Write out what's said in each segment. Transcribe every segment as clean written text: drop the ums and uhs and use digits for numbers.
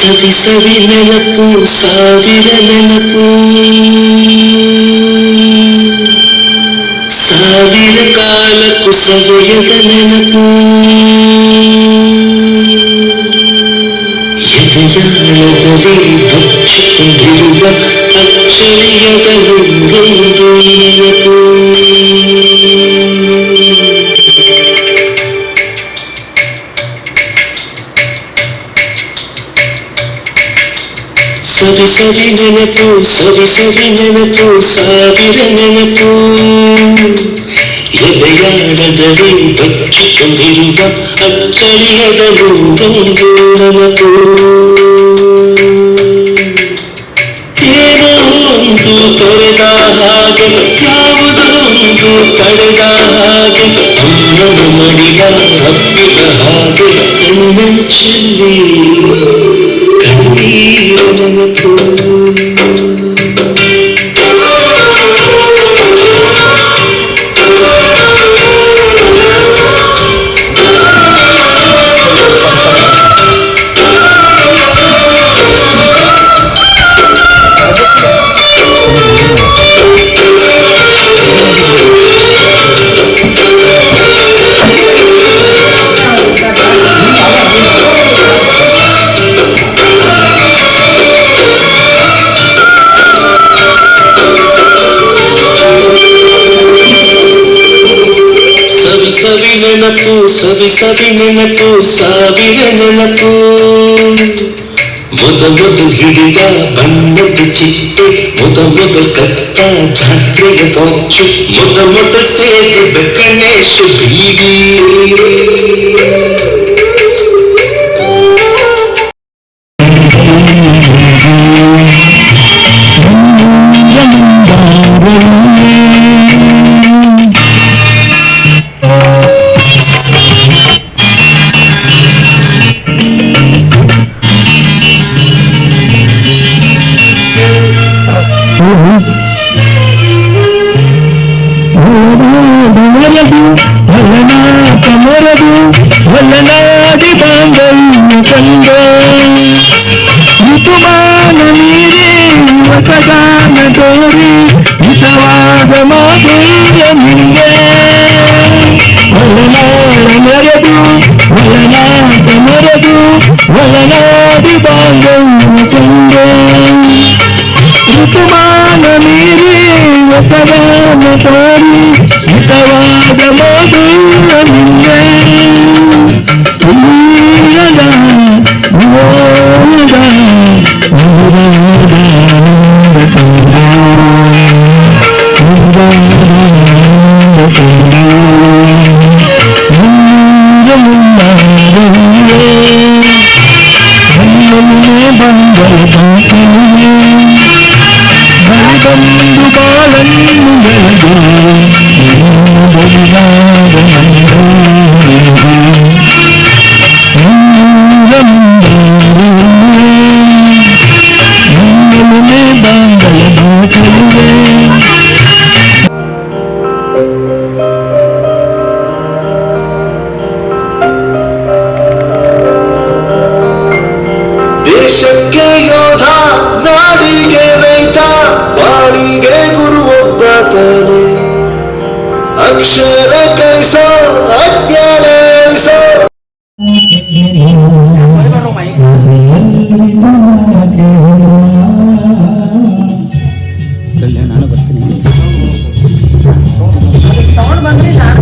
ಸವಿ ಸವಿ ನೆನಪು ಸಾವಿರ ನೆನಪು ಸಾವಿರ ಕಾಲಕ್ಕೂ ಸವೆಯದ ನೆನಪು ಎದೆಯಾಳದಲ್ಲಿ ಬಚ್ಚಿಕೊಂಡಿರುವ ಅಚ್ಚಳಿಯದ ನೂರೊಂದು ನೆನಪು ಸವಿ ಸವಿ ನೆನಪು ಸವಿ ಸವಿ ನೆನಪು ಸಾವಿರ ನೆನಪು ಎದೆಯಾಳದಲ್ಲಿ ಬಚ್ಚಿಕೊಂಡಿರುವ ಅಚ್ಚಳಿಯದ ನೂರೊಂದು ನೆನಪು ಏನೋ ಒಂದು ತೊರೆದ ಹಾಗೆ ಯಾವುದೋ ಒಂದು ಪಡೆದ ಹಾಗೆ ತುಂಬನ ಮಡಿಯ ಹಬ್ಬಿದ ಹಾಗೆ ಕಣ್ಣಂಚಲ್ಲಿ ಕಣ್ಣೀರ ನೆನಪು ಸವಿ ನೆನಪು ಸವಿ ಸವಿ ನೆನಪು ಸಾವಿರ ನೆನಪು ಮೊದಲು ಹಿಡಿದ ಬಣ್ಣದ ಚಿಟ್ಟೆ ಮೊದಲು ಕತ್ತ ಜಾತ್ರೆಯ ಕೊಚ್ಚು ಮೊದಲು ಸೇರಿದ ಗಣೇಶ ಬೀಡಿ ಒಲನಾಡಿ ಬಾಂಧವ್ಯ ಕಂಡ ಋತುಮಾನ ಮೀರಿ ಹೊಸಗಾನ ತೋರಿ ಹಿತವಾದ ಮಾಧುರ್ಯ ನಿಂಗೆ ಒಲನಾಡ ಮೆರೆದು ಒಲನಾಟ ಮೆರೆದು ಒಲನಾಡಿ ಬಾಂಧವ್ಯ ಕಂಡ ಋತುಮಾನ ಮೀರಿ ಹೊಸಗಾನ ತೋರಿ ಹಿತವಾದ ಮಾಧುರ್ಯ ನಿಂಗೆ ದೇಶಕ್ಕೆ ಯೋಧ ನಾಡಿಗೆ ರೈತ ಬಾಳಿಗೆ ಗುರುವೊಬ್ಬ ತಾನೆ ಅಕ್ಷರ ಕಲಿಸೋ ಅಜ್ಞಾನ ಅಳಿಸೋ ನಾನು ಬರ್ತೀನಿ ಸೌಂಡ್ ಬಂದ್ರೆ ನಾನು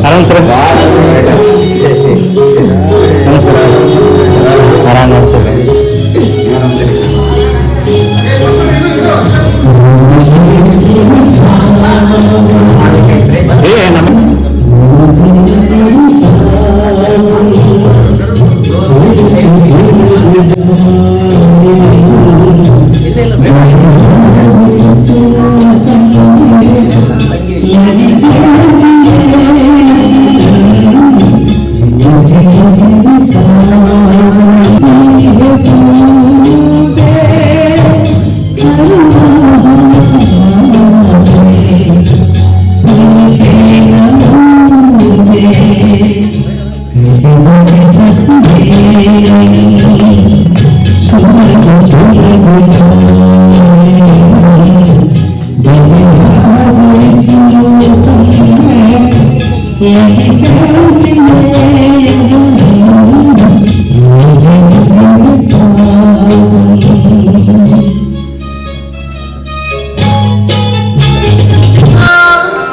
ಆರಾಮ್ ಸರ್, ನಮಸ್ಕಾರ ಸರ್, ಆರಾಮ್ ನೋಡಿ ಸರ್.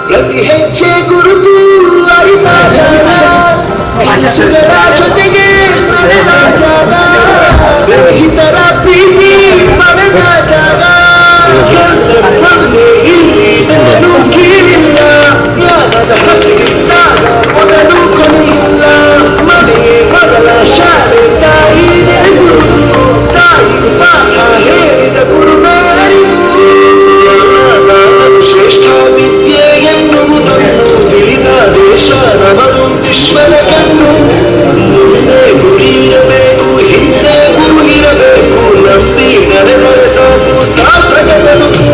ಪ್ರತಿ ಹೆಜ್ಜೆ ಗುರುತು ಅರಿತ ಜಾಗ, ಕನಸುಗಳ ಜೊತೆಗೆ ನಡೆದ ಜಾಗ, ಸ್ನೇಹಿತರ ಪ್ರೀತಿ ಪಡೆದ ಜಾಗ. ಎಲ್ಲರ ಬಂದೆ ಇಲ್ಲಿ ನಾನು ಕೀಳಿಲ್ಲ, ಜ್ಞಾನದ ಹಸಿರಿದ್ದಾಗ ಮೊದಲು ಕೊನೆಯಿಲ್ಲ. ಮನೆಯೇ ಮೊದಲ ಶಾಲೆ, ತಾಯಿನೇ ಗುರು, ತಾಯಿಗೆ ಪಾಠ ಹೇಳಿದ ಗುರುವೇ ಅರಿವು. ಶ್ರೇಷ್ಠ ವಿದ್ಯೆ ಎನ್ನುವುದನ್ನು ತಿಳಿದ ದೇಶ ನಮದು ವಿಶ್ವದ ಕಣ್ಣು. ಮುಂದೆ ಗುರಿ ಇರಬೇಕು, ಹಿಂದೆ ಗುರು ಇರಬೇಕು, ನಂಬಿ ನಡೆದರೆ ಸಾಕು ಸಾರ್ಥಕ ಬದುಕು.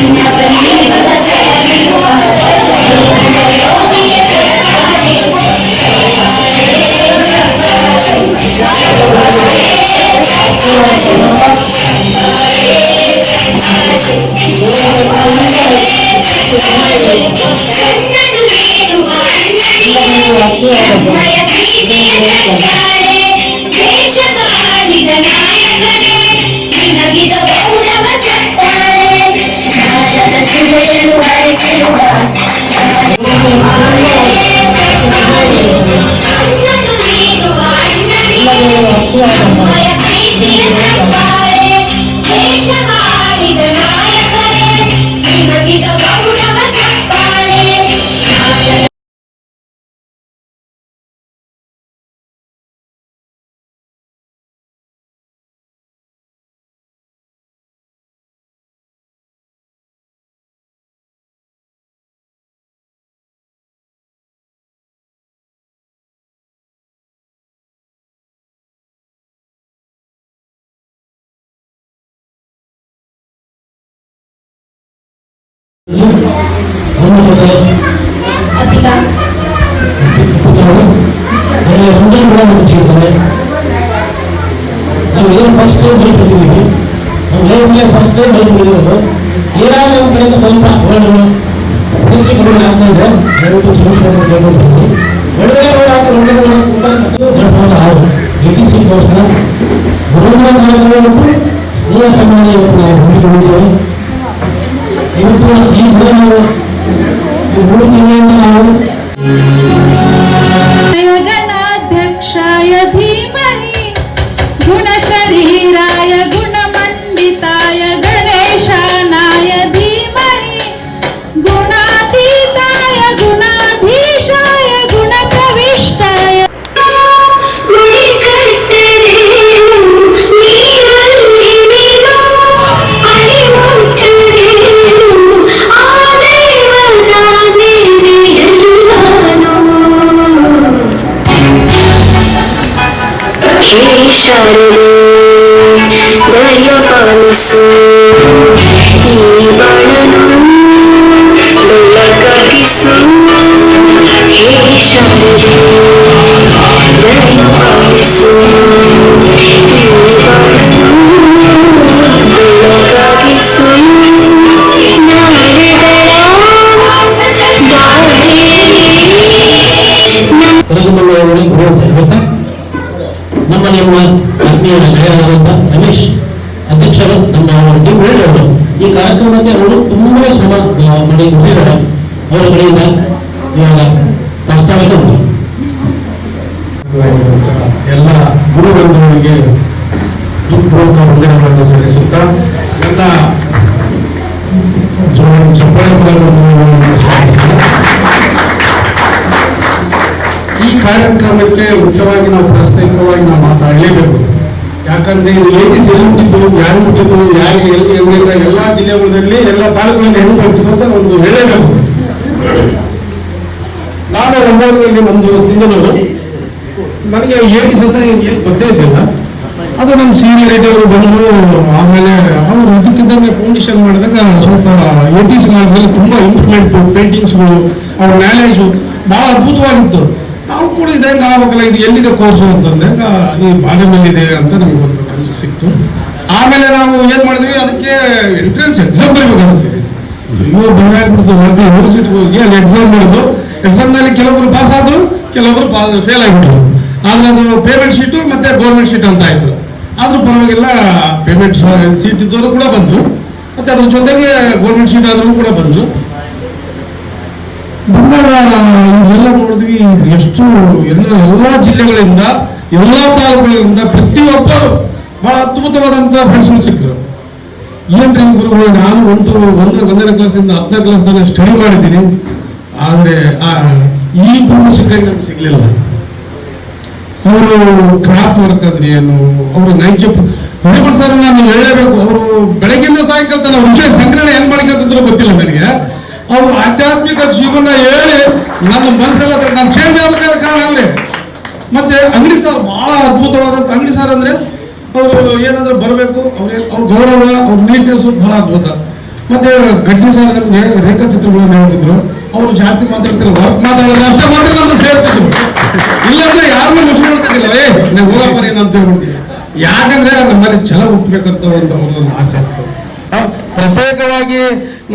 Thank you. ರಂಜಾನ್ ಕೂಡ ಮುಗಿದಿರ್ತಾರೆ. ನಾವು ಏನು ಫಸ್ಟ್ ಟೈಮ್ ಹೇಳ್ಬಿಟ್ಟಿದ್ದೀವಿ, ನಾವು ಲೈಫ್ಗೆ ಫಸ್ಟ್ ಟೈಮ್ ಹೇಳ್ಬಿಟ್ಟಿರೋದು. ಏನಾದರೂ ನಮ್ಮ ಕಡೆಯಿಂದ ಸ್ವಲ್ಪ ವರ್ಡ್ಗಳು ಪರೀಕ್ಷೆ ಕಡಿಮೆ ಆಗ್ತಾ ಇದೆ, ದಯವಿಟ್ಟು ತಿಳಿಸ್ಬೇಕು ಹೇಳ್ಬಿಡ್ತೀವಿ. ಒಳ್ಳೆಯ ಸೀಟ್ಗೋಸ್ಕರ ಗುರುಗಳ ಕಾರ್ಯಕ್ರಮಕ್ಕೂ ಸ್ನೇಹ ಸಮಾನ ಇವತ್ತು ನಾವು ಹಮ್ಮಿಕೊಂಡಿದ್ದೇವೆ. ಇವತ್ತು ಈ ನಾವು 3 ತಿಂಗಳಿಂದ ನಾವು गणाध्यक्षाय धीमहि गुणशरीराय गुणमण्डिताय गणेशानाय धीमहि गुणातीताय गुणाधीशाय गुणप्रविष्टाय ಶಾರದೆ ದಯ ಪಾಲಿಸು ಈ ಬಾಳನು ಬೆಳಕಾಗಿಸು. ಹೇ ಶಾರದೆ ದಯ ಪಾಲಿಸು ಈ ಬಾಳನು ಬೆಳಕಾಗಿಸು. ಕರಗಮಲ್ಲವರಿಗೆ ಹೋಗ್ತಾ ಇರುತ್ತಾ ನಮ್ಮ ಆತ್ಮೀಯ ಗೆಳೆಯರಾದಂಥ ರಮೇಶ್ ಅಧ್ಯಕ್ಷರು, ನಮ್ಮ ಟೀಮ್ ಲೀಡರ್ ಅವರು ಈ ಕಾರ್ಯಕ್ರಮಕ್ಕೆ ಅವರು ತುಂಬಾ ಶ್ರಮ ಮಾಡಿ ದುಡಿದ್ದಾರೆ. ಅವರ ಕಡೆಯಿಂದ ಇವಾಗ ಪ್ರಸ್ತಾವನೆ ಉಂಟು. ಎಲ್ಲ ಗುರುಬಂಧುಗಳಿಗೆ ಹೃತ್ಪೂರ್ವಕ ವಂದನೆಗಳನ್ನು ಸಲ್ಲಿಸುತ್ತಾ ಎಲ್ಲ ಚಪ್ಪಾಳೆ ಈ ಕಾರ್ಯಕ್ರಮಕ್ಕೆ ಮುಖ್ಯವಾಗಿ ನಾವು ಪ್ರಾಸ್ತಾವಿಕವಾಗಿ ನಾವು ಮಾತಾಡಲೇಬೇಕು. ಯಾಕಂದ್ರೆ ಇದು ಏಟಿಸ್ ಎಲ್ಲಿ ಮುಟ್ಟಿದ್ದು, ಯಾರು ಮುಟ್ಟಿದ್ದು, ಯಾರಿಗೆ ಎಲ್ಲಿ ಎಲ್ಲ ಜಿಲ್ಲೆಗಳಲ್ಲಿ ಎಲ್ಲ ತಾಲೂಕುಗಳಲ್ಲಿ ಹೆಣ್ಣು ಮುಟ್ಟಿದ್ದು ಅಂತ ಒಂದು ಹೇಳಲೇಬೇಕು. ನಾನು ರಂಗಾವಳಿಯಲ್ಲಿ ಒಂದು ಸಿಂಗನವರು, ನನಗೆ ಏಟಿಸ್ ಅಂತ ಗೊತ್ತೇ ಇದ್ದಿಲ್ಲ. ಅದು ನಮ್ಮ ಸೀನಿಯರಿಟಿ ಅವರು ಬಂದರು. ಆಮೇಲೆ ಅವರು ಇದಕ್ಕಿದ್ದಂಗೆ ಫೌಂಡೇಶನ್ ಮಾಡಿದಾಗ ಸ್ವಲ್ಪ ಏಟಿಸ್ ಮಾಡಿದಾಗ ತುಂಬ ಇಂಪ್ರೂವ್ಮೆಂಟು, ಪೇಂಟಿಂಗ್ಸ್ಗಳು, ಅವ್ರ ಮ್ಯಾನೇಜು ಭಾಳ ಅದ್ಭುತವಾಗಿತ್ತು. ನಾವು ಕೂಡ ಇದೆ ಆಗ್ಬೇಕಲ್ಲ, ಇದು ಎಲ್ಲಿದೆ ಕೋರ್ಸು ಅಂತಂದ್ರೆ ಈ ಬಾದಾಮಿಯಲ್ಲಿದೆ ಅಂತ ನಮಗೆ ಒಂದು ಕನಸು ಸಿಕ್ತು. ಆಮೇಲೆ ನಾವು ಏನು ಮಾಡಿದ್ವಿ, ಅದಕ್ಕೆ ಎಂಟ್ರೆನ್ಸ್ ಎಕ್ಸಾಮ್ ಬರೀಬೇಕಾಗುತ್ತೆ. ಇವರು ಭಯ ಆಗ್ಬಿಡ್ತು ಅಂತ ಯೂನಿವರ್ಸಿಟಿಗೆ ಹೋಗಿ ಅಲ್ಲಿ ಎಕ್ಸಾಮ್ ಮಾಡೋದು. ಎಕ್ಸಾಮ್ನಲ್ಲಿ ಕೆಲವೊಬ್ರು ಪಾಸ್ ಆದರು, ಕೆಲವೊಬ್ರು ಫೇಲ್ ಆಗಿಬಿಟ್ರು. ಆದ್ರೆ ಅದು ಪೇಮೆಂಟ್ ಶೀಟು ಮತ್ತೆ ಗೌರ್ಮೆಂಟ್ ಶೀಟ್ ಅಂತ ಆಯ್ತು. ಆದ್ರೂ ಪರವಾಗಿಲ್ಲ, ಪೇಮೆಂಟ್ ಸೀಟ್ ಇದ್ದವರು ಕೂಡ ಬಂದರು, ಮತ್ತೆ ಅದ್ರ ಜೊತೆಗೆ ಗೌರ್ಮೆಂಟ್ ಶೀಟ್ ಆದ್ರೂ ಕೂಡ ಬಂದರು. ಬಂದಾಗ ಇವೆಲ್ಲ ನೋಡಿದ್ವಿ, ಎಷ್ಟು ಎಲ್ಲ ಜಿಲ್ಲೆಗಳಿಂದ, ಎಲ್ಲ ತಾಲೂಕುಗಳಿಂದ ಪ್ರತಿಯೊಬ್ಬರು ಬಹಳ ಅದ್ಭುತವಾದಂಥ ಫ್ರೆಂಡ್ಸ್ಗಳು ಸಿಕ್ಕರು. ಏನ್ರಿ ಗುರುಗಳು, ನಾನು ಒಂದನೇ ಕ್ಲಾಸಿಂದ 10ನೇ ಕ್ಲಾಸ್ ತನಕ ಸ್ಟಡಿ ಮಾಡಿದ್ದೀನಿ, ಆದರೆ ಈ ಗುರು ಸಿಕ್ಕಂಗೆ ನಮ್ಗೆ ಸಿಗ್ಲಿಲ್ಲ. ಅವರು ಕ್ರಾಫ್ಟ್ ವರ್ಕ್ ಅಂದ್ರೆ ಏನು, ಅವರು ನೈಜ ಹಿರೇಮಠ ಸರ್ ನಾನು ಹೇಳಲೇಬೇಕು. ಅವರು ಬೆಳಗ್ಗಿಂದ ಸಾಯಂಕಾಲ ತನ್ನ ವಿಷಯ ಸಂಗ್ರಹಣೆ ಹೆಂಗ್ ಮಾಡ್ಕೊಂತಂದ್ರೂ ಗೊತ್ತಿಲ್ಲ ನನಗೆ. ಅವ್ರು ಆಧ್ಯಾತ್ಮಿಕ ಜೀವನ ಹೇಳಿ ನನ್ನ ಮನಸ್ಸೆಲ್ಲ ನಾನು ಚೇಂಜ್ ಆಗಬೇಕಾದ ಕಾರಣ ಅವರೇ. ಮತ್ತೆ ಅಂಗಡಿ ಸರ್ ಬಹಳ ಅದ್ಭುತವಾದಂಥ ಅಂಗಡಿ ಸರ್ ಅಂದ್ರೆ ಅವರು ಏನಂದ್ರೆ ಬರಬೇಕು, ಅವ್ರ ಗೌರವ, ಅವ್ರ ನೀಟ್ನೆಸ್ ಬಹಳ ಅದ್ಭುತ. ಮತ್ತೆ ಗಡ್ಡಿ ಸರ್ ನಮ್ಗೆ ರೇಖಾಚಿತ್ರಗಳನ್ನು ಹೇಳ್ತಿದ್ರು. ಅವರು ಜಾಸ್ತಿ ಮಾತಾಡ್ತಿಲ್ಲ, ವರ್ಕ್ ಮಾತಾಡೋದು ಅಷ್ಟೇ ಮಾತ್ರ ನಮ್ಗೆ ಸೇರ್ತಿದ್ರು. ಇಲ್ಲಾಂದ್ರೆ ಯಾರನ್ನೂ ಮುಗಿಸ್ಕೊಳ್ತಿದ್ದಿಲ್ಲ, ನಾನು ಹೋಗಪ್ಪ ಅಂತ ಹೇಳ್ಬಿಡ್ತೀನಿ. ಯಾಕಂದ್ರೆ ನಮ್ಮಲ್ಲಿ ಛಲ ಹುಟ್ಟಬೇಕಂತ ಒಂದು ಆಸೆ ಆಗ್ತದೆ. ಪ್ರತ್ಯೇಕವಾಗಿ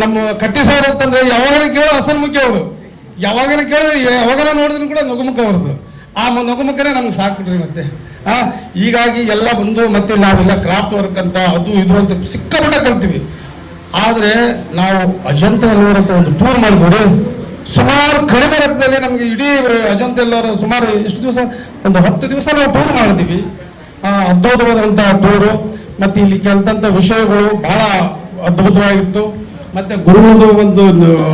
ನಮ್ಮ ಕಟ್ಟಿಸಾರ ಅಂತಂದ್ರೆ ಯಾವಾಗನ ಕೇಳೋ ಹಸನ್ಮುಖಿ ಅವರು, ಯಾವಾಗನ ಕೇಳಿ ಯಾವಾಗನ ನೋಡಿದ್ರು ಕೂಡ ನಗುಮುಖ ಅವ್ರದ್ದು. ಆ ನಗುಮುಖನೇ ನಮ್ಗೆ ಸಾಕ್ಬಿಟ್ರಿ ಮತ್ತೆ. ಹೀಗಾಗಿ ಎಲ್ಲ ಬಂದು ಮತ್ತೆ ನಾವೆಲ್ಲ ಕ್ರಾಫ್ಟ್ ವರ್ಕ್ ಅಂತ ಅದು ಇದು ಅಂತ ಸಿಕ್ಕಾಪಟ್ಟೆ ಕಲ್ತೀವಿ. ಆದರೆ ನಾವು ಅಜಂತ ಎಲ್ಲೋರ್ ಅಂತ ಒಂದು ಟೂರ್ ಮಾಡಿದ್ವಿ. ಸುಮಾರು ಕಡಿಮೆ ರಕ್ತದಲ್ಲಿ ನಮ್ಗೆ ಇಡೀ ಅಜಂತ ಎಲ್ಲೋರ ಸುಮಾರು ಎಷ್ಟು ದಿವಸ, ಒಂದು 10 ದಿವಸ ನಾವು ಟೂರ್ ಮಾಡಿದ್ವಿ. ಅದ್ಭುತವಾದಂಥ ಟೂರು. ಮತ್ತೆ ಇಲ್ಲಿ ಕಲಿತಂಥ ವಿಷಯಗಳು ಬಹಳ ಅದ್ಭುತವಾಗಿತ್ತು. ಮತ್ತೆ ಗುರುಗಳು ಒಂದು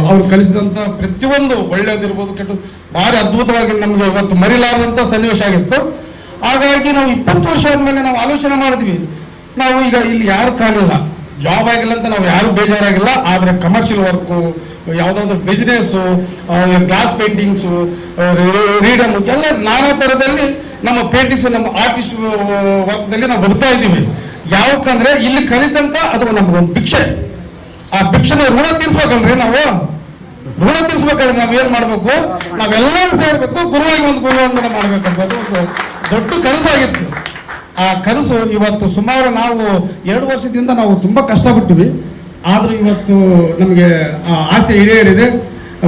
ಅವ್ರು ಕಲಿಸಿದಂಥ ಪ್ರತಿಯೊಂದು ಒಳ್ಳೆಯದಿರ್ಬೋದು ಕೆಟ್ಟು ಭಾರಿ ಅದ್ಭುತವಾಗಿ ನಮ್ಗೆ ಇವತ್ತು ಮರಿಲಾರದಂಥ ಸನ್ನಿವೇಶ ಆಗಿತ್ತು. ಹಾಗಾಗಿ ನಾವು 20 ವರ್ಷ ಆದ್ಮೇಲೆ ನಾವು ಆಲೋಚನೆ ಮಾಡಿದ್ವಿ, ನಾವು ಈಗ ಇಲ್ಲಿ ಯಾರು ಕಾಣಿಲ್ಲ, ಜಾಬ್ ಆಗಿಲ್ಲ ಅಂತ ನಾವು ಯಾರು ಬೇಜಾರಾಗಿಲ್ಲ. ಆದರೆ ಕಮರ್ಷಿಯಲ್ ವರ್ಕು, ಯಾವುದಾದ್ರು ಬಿಸ್ನೆಸ್ಸು, ಗ್ಲಾಸ್ ಪೇಂಟಿಂಗ್ಸು, ರೀಡಮ್ ಎಲ್ಲ ನಾನಾ ಥರದಲ್ಲಿ ನಮ್ಮ ಪೇಂಟಿಂಗ್ಸ್, ನಮ್ಮ ಆರ್ಟಿಸ್ಟ್ ವರ್ಕ್ದಲ್ಲಿ ನಾವು ಬದುಕ್ತಾ ಇದ್ದೀವಿ. ಯಾವಕ್ಕಂದ್ರೆ ಇಲ್ಲಿ ಕಲಿತಂತ ಅದು ನಮಗೊಂದು ಭಿಕ್ಷೆ. ಆ ಭಿಕ್ಷೆನ ಋಣ ತೀರ್ಸ್ಬೇಕಲ್ರಿ ನಾವು. ಋಣ ತೀರ್ಸ್ಬೇಕಾದ್ರೆ ನಾವು ಏನ್ ಮಾಡ್ಬೇಕು, ನಾವೆಲ್ಲರೂ ಸೇರ್ಬೇಕು, ಗುರುಗಳಿಗೆ ಒಂದು ಗುರುವಂದನೆ ಮಾಡ್ಬೇಕಂಬುದು ಒಂದು ದೊಡ್ಡ ಕನಸಾಗಿತ್ತು. ಆ ಕನಸು ಇವತ್ತು ಸುಮಾರು ನಾವು 2 ವರ್ಷದಿಂದ ನಾವು ತುಂಬಾ ಕಷ್ಟಪಟ್ಟಿವಿ. ಆದ್ರೂ ಇವತ್ತು ನಮಗೆ ಆ ಆಸೆ ಈಡೇರಿದೆ.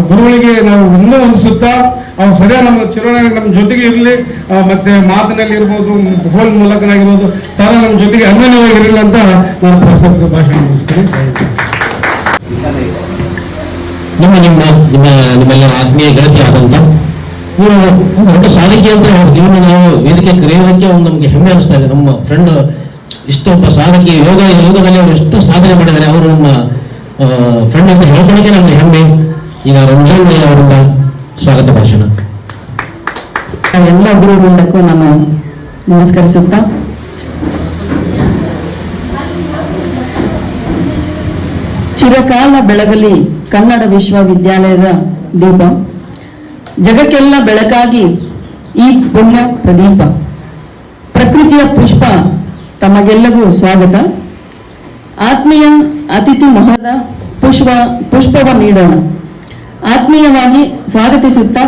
ಗುರುಗಳಿಗೆ ನಾವು ಇನ್ನೂ ಹೊಂದಿಸುತ್ತಾ ಅವ್ರು ಸರಿಯಾಗಿ ನಮ್ಮ ಚಿರೋಣಿ ನಮ್ಮ ಜೊತೆಗೆ ಇರಲಿ, ಮತ್ತೆ ಮಾತಿನಲ್ಲಿ ಇರ್ಬೋದು, ಫೋನ್ ಮೂಲಕನಾಗಿರ್ಬೋದು, ಸರ ನಮ್ಮ ಜೊತೆಗೆ ಅನ್ಯೋನ್ಯವಾಗಿರಲಿಲ್ಲ ಅಂತ ನಾನು ಪ್ರಾಸ್ತಾವಿಕ ಭಾಷಣ ಮುಗಿಸ್ತೀನಿ. ನಿಮ್ಮೆಲ್ಲರ ಆತ್ಮೀಯ ಗೆಳತಿ ಆದಂತ ಇವರು ಒಂದು ದೊಡ್ಡ ಸಾಧಕಿ ಅಂತ ಇವ್ರನ್ನ ನಾವು ವೇದಿಕೆ ಕರೆಯೋದಕ್ಕೆ ಒಂದು ನಮಗೆ ಹೆಮ್ಮೆ ಅನಿಸ್ತಾ ಇದೆ. ನಮ್ಮ ಫ್ರೆಂಡ್ ಇಷ್ಟೊಬ್ಬ ಸಾಧಕಿ, ಯೋಗದಲ್ಲಿ ಅವರು ಎಷ್ಟು ಸಾಧನೆ ಮಾಡಿದ್ದಾರೆ, ಅವರು ನಮ್ಮ ಫ್ರೆಂಡ್ ಅಂತ ಹೇಳ್ಕೊಳ್ಳೋಕೆ ನಮಗೆ ಹೆಮ್ಮೆ. ಈಗ ರಂಜಾನ್ ಅವರಿಂದ ಸ್ವಾಗತ ಭಾಷಣ. ಎಲ್ಲ ಗುರುವೃಂದಕ್ಕೂ ನಾನು ನಮಸ್ಕರಿಸುತ್ತಾ ಚಿರಕಾಲ ಬೆಳಗಲಿ ಕನ್ನಡ ವಿಶ್ವವಿದ್ಯಾಲಯದ ದೀಪ, ಜಗಕ್ಕೆಲ್ಲ ಬೆಳಕಾಗಿ ಈ ಪುಣ್ಯ ಪ್ರದೀಪ. ಪ್ರಕೃತಿಯ ಪುಷ್ಪ ತಮಗೆಲ್ಲಗೂ ಸ್ವಾಗತ. ಆತ್ಮೀಯ ಅತಿಥಿ ಮಹೋದ ಪುಷ್ಪವ ನೀಡೋಣ. ಆತ್ಮೀಯವಾಗಿ ಸ್ವಾಗತಿಸುತ್ತಾ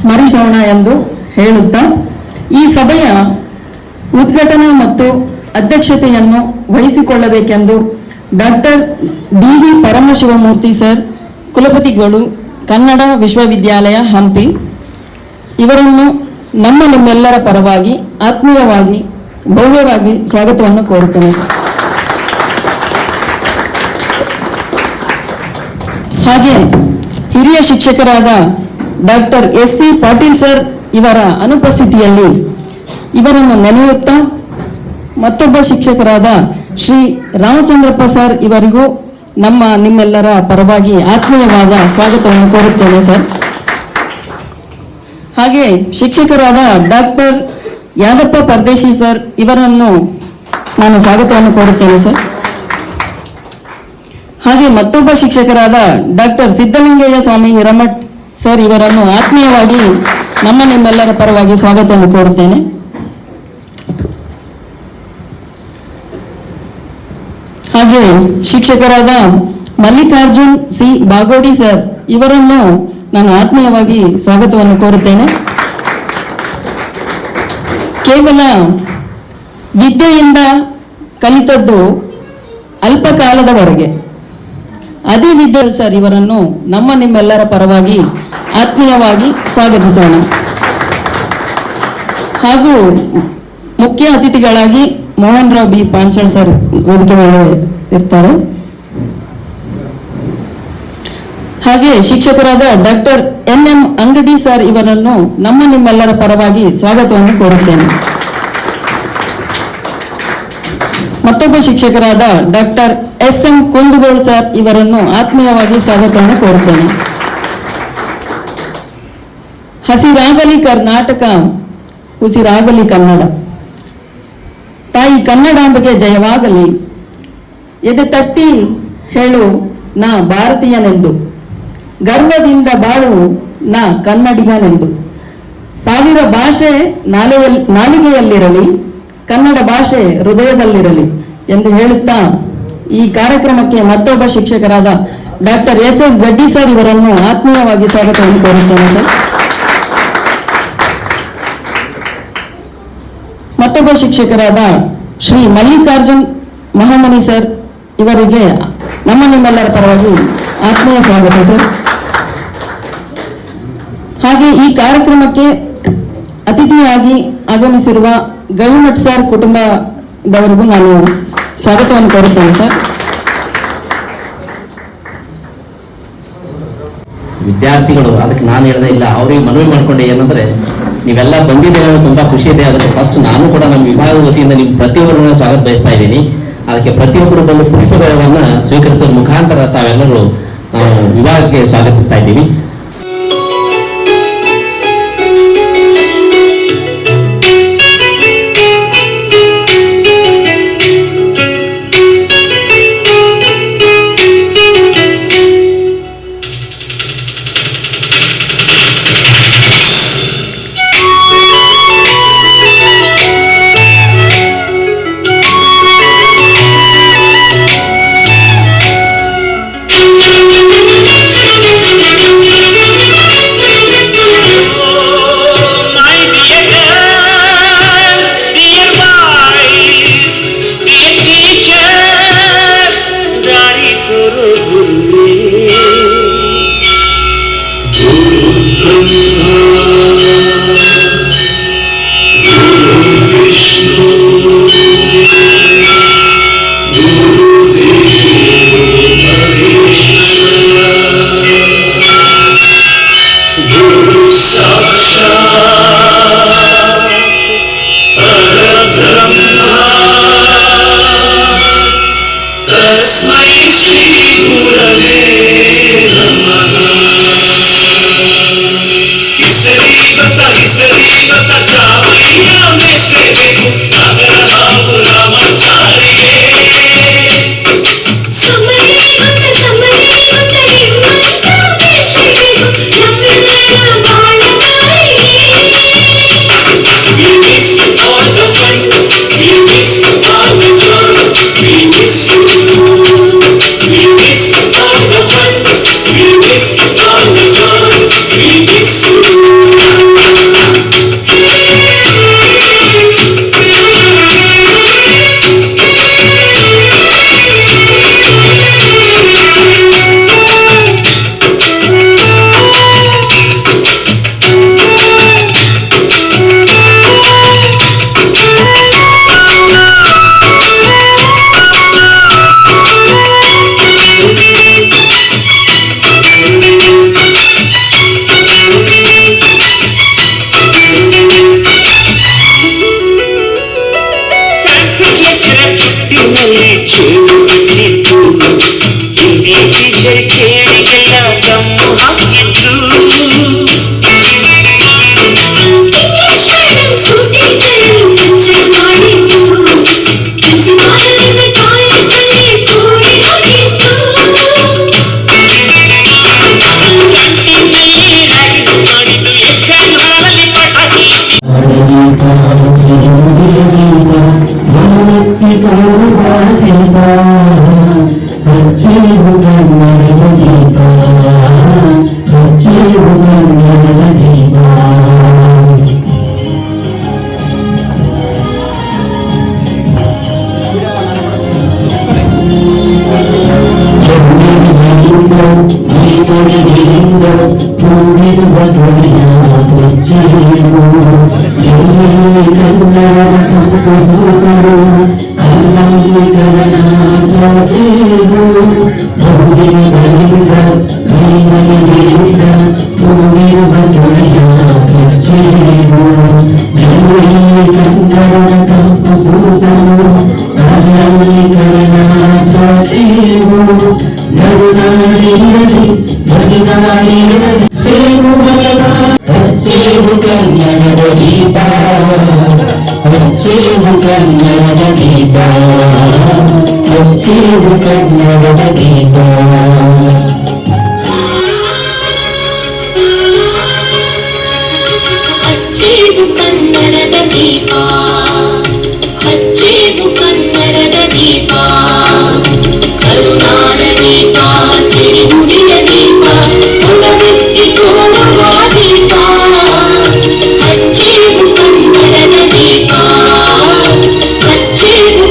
ಸ್ಮರಿಸೋಣ ಎಂದು ಹೇಳುತ್ತಾ ಈ ಸಭೆಯ ಉದ್ಘಾಟನಾ ಮತ್ತು ಅಧ್ಯಕ್ಷತೆಯನ್ನು ವಹಿಸಿಕೊಳ್ಳಬೇಕೆಂದು ಡಾಕ್ಟರ್ ಡಿ.ವಿ. ಪರಮಶಿವಮೂರ್ತಿ ಸರ್, ಕುಲಪತಿಗಳು, ಕನ್ನಡ ವಿಶ್ವವಿದ್ಯಾಲಯ ಹಂಪಿ, ಇವರನ್ನು ನಿಮ್ಮೆಲ್ಲರ ಪರವಾಗಿ ಆತ್ಮೀಯವಾಗಿ ಭವ್ಯವಾಗಿ ಸ್ವಾಗತವನ್ನು ಕೋರುತ್ತೇನೆ. ಹಾಗೆ ಹಿರಿಯ ಶಿಕ್ಷಕರಾದ ಡಾಕ್ಟರ್ ಎಸ್.ಸಿ. ಪಾಟೀಲ್ ಸರ್ ಇವರ ಅನುಪಸ್ಥಿತಿಯಲ್ಲಿ ಇವರನ್ನು ನೆನೆಯುತ್ತಾ ಮತ್ತೊಬ್ಬ ಶಿಕ್ಷಕರಾದ ಶ್ರೀ ರಾಮಚಂದ್ರಪ್ಪ ಸರ್ ಇವರಿಗೂ ನಿಮ್ಮೆಲ್ಲರ ಪರವಾಗಿ ಆತ್ಮೀಯವಾದ ಸ್ವಾಗತವನ್ನು ಕೋರುತ್ತೇನೆ ಸರ್. ಹಾಗೆ ಶಿಕ್ಷಕರಾದ ಡಾಕ್ಟರ್ ಯಾದಪ್ಪ ಪರದೇಶಿ ಸರ್ ಇವರನ್ನು ನಾನು ಸ್ವಾಗತವನ್ನು ಕೋರುತ್ತೇನೆ ಸರ್. ಹಾಗೆ ಮತ್ತೊಬ್ಬ ಶಿಕ್ಷಕರಾದ ಡಾಕ್ಟರ್ ಸಿದ್ದಲಿಂಗಯ್ಯ ಸ್ವಾಮಿ ಹಿರಮಠ್ ಸರ್ ಇವರನ್ನು ಆತ್ಮೀಯವಾಗಿ ನಿಮ್ಮೆಲ್ಲರ ಪರವಾಗಿ ಸ್ವಾಗತವನ್ನು ಕೋರುತ್ತೇನೆ. ಹಾಗೆ ಶಿಕ್ಷಕರಾದ ಮಲ್ಲಿಕಾರ್ಜುನ್ ಸಿ ಬಾಗೋಡಿ ಸರ್ ಇವರನ್ನು ನಾನು ಆತ್ಮೀಯವಾಗಿ ಸ್ವಾಗತವನ್ನು ಕೋರುತ್ತೇನೆ. ಕೇವಲ ವಿದ್ಯೆಯಿಂದ ಕಲಿತದ್ದು ಅಲ್ಪ ಕಾಲದವರೆಗೆ, ಅದೇ ವಿದ್ಯೆ ಸರ್ ಇವರನ್ನು ನಿಮ್ಮೆಲ್ಲರ ಪರವಾಗಿ ಆತ್ಮೀಯವಾಗಿ ಸ್ವಾಗತಿಸೋಣ. ಹಾಗೂ ಮುಖ್ಯ ಅತಿಥಿಗಳಾಗಿ ಮೋಹನ್ ರಾವ್ ಬಿ ಪಾಂಚಾಳ್ ಸರ್ ವೇದಿಕೆ ಮೇಲೆ ಇರ್ತಾರೆ. ಹಾಗೆ ಶಿಕ್ಷಕರಾದ ಡಾಕ್ಟರ್ ಎನ್.ಎಂ. ಅಂಗಡಿ ಸರ್ ಇವರನ್ನು ನಿಮ್ಮೆಲ್ಲರ ಪರವಾಗಿ ಸ್ವಾಗತವನ್ನು ಕೋರುತ್ತೇನೆ. ಮತ್ತೊಬ್ಬ ಶಿಕ್ಷಕರಾದ ಡಾಕ್ಟರ್ ಎಸ್.ಎಂ. ಕುಂದಗೋಳ್ ಸರ್ ಇವರನ್ನು ಆತ್ಮೀಯವಾಗಿ ಸ್ವಾಗತವನ್ನು ಕೋರುತ್ತೇನೆ. ಹಸಿರಾಗಲಿ ಕರ್ನಾಟಕ, ಉಸಿರಾಗಲಿ ಕನ್ನಡ. ತಾಯಿ ಕನ್ನಡಾಂಬೆಗೆ ಜಯವಾಗಲಿ. ಎದೆ ತಟ್ಟಿ ಹೇಳು ನಾ ಭಾರತೀಯನೆಂದು, ಗರ್ವದಿಂದ ಬಾಳು ನಾ ಕನ್ನಡಿಗನೆಂದು. 1000 ಭಾಷೆ ನಾಲಿಗೆಯಲ್ಲಿರಲಿ, ಕನ್ನಡ ಭಾಷೆ ಹೃದಯದಲ್ಲಿರಲಿ ಎಂದು ಹೇಳುತ್ತಾ ಈ ಕಾರ್ಯಕ್ರಮಕ್ಕೆ ಮತ್ತೊಬ್ಬ ಶಿಕ್ಷಕರಾದ ಡಾಕ್ಟರ್ ಎಸ್.ಎಸ್. ಗಡ್ಡಿ ಸರ್ ಇವರನ್ನು ಆತ್ಮೀಯವಾಗಿ ಸ್ವಾಗತವನ್ನು ಕೋರುತ್ತೇನೆ ಸರ್. ಮತ್ತೊಬ್ಬ ಶಿಕ್ಷಕರಾದ ಶ್ರೀ ಮಲ್ಲಿಕಾರ್ಜುನ್ ಮಹಾಮನಿ ಸರ್ ಇವರಿಗೆ ನಿಮ್ಮೆಲ್ಲರ ಪರವಾಗಿ ಆತ್ಮೀಯ ಸ್ವಾಗತ ಸರ್. ಹಾಗೆ ಈ ಕಾರ್ಯಕ್ರಮಕ್ಕೆ ಅತಿಥಿಯಾಗಿ ಆಗಮಿಸಿರುವ ಗವಿಮಠ್ ಸರ್ ಕುಟುಂಬದವರಿಗೂ ನಾನು ಸ್ವಾಗತವನ್ನು ಕೋರುತ್ತೇನೆ ಸರ್. ವಿದ್ಯಾರ್ಥಿಗಳು ಅದಕ್ಕೆ ನಾನು ಹೇಳ್ದೆ ಇಲ್ಲ, ಅವ್ರಿಗೆ ಮನವಿ ಮಾಡ್ಕೊಂಡೆ ಏನಂದ್ರೆ ನೀವೆಲ್ಲ ಬಂದಿದ್ದೇನೆ ತುಂಬಾ ಖುಷಿ ಇದೆ. ಅದಕ್ಕೆ ಫಸ್ಟ್ ನಾನು ಕೂಡ ನಮ್ಮ ವಿಭಾಗದ ವತಿಯಿಂದ ನಿಮ್ಮ ಪ್ರತಿಯೊಬ್ಬರನ್ನ ಸ್ವಾಗತ ಬಯಸ್ತಾ ಇದ್ದೀನಿ. ಅದಕ್ಕೆ ಪ್ರತಿಯೊಬ್ಬರು ಬಂದು ಪುಷ್ಪಗಳನ್ನ ಸ್ವೀಕರಿಸುವ ಮುಖಾಂತರ ತಾವೆಲ್ಲರೂ ವಿಭಾಗಕ್ಕೆ ಸ್ವಾಗತಿಸ್ತಾ ಇದ್ದೀವಿ.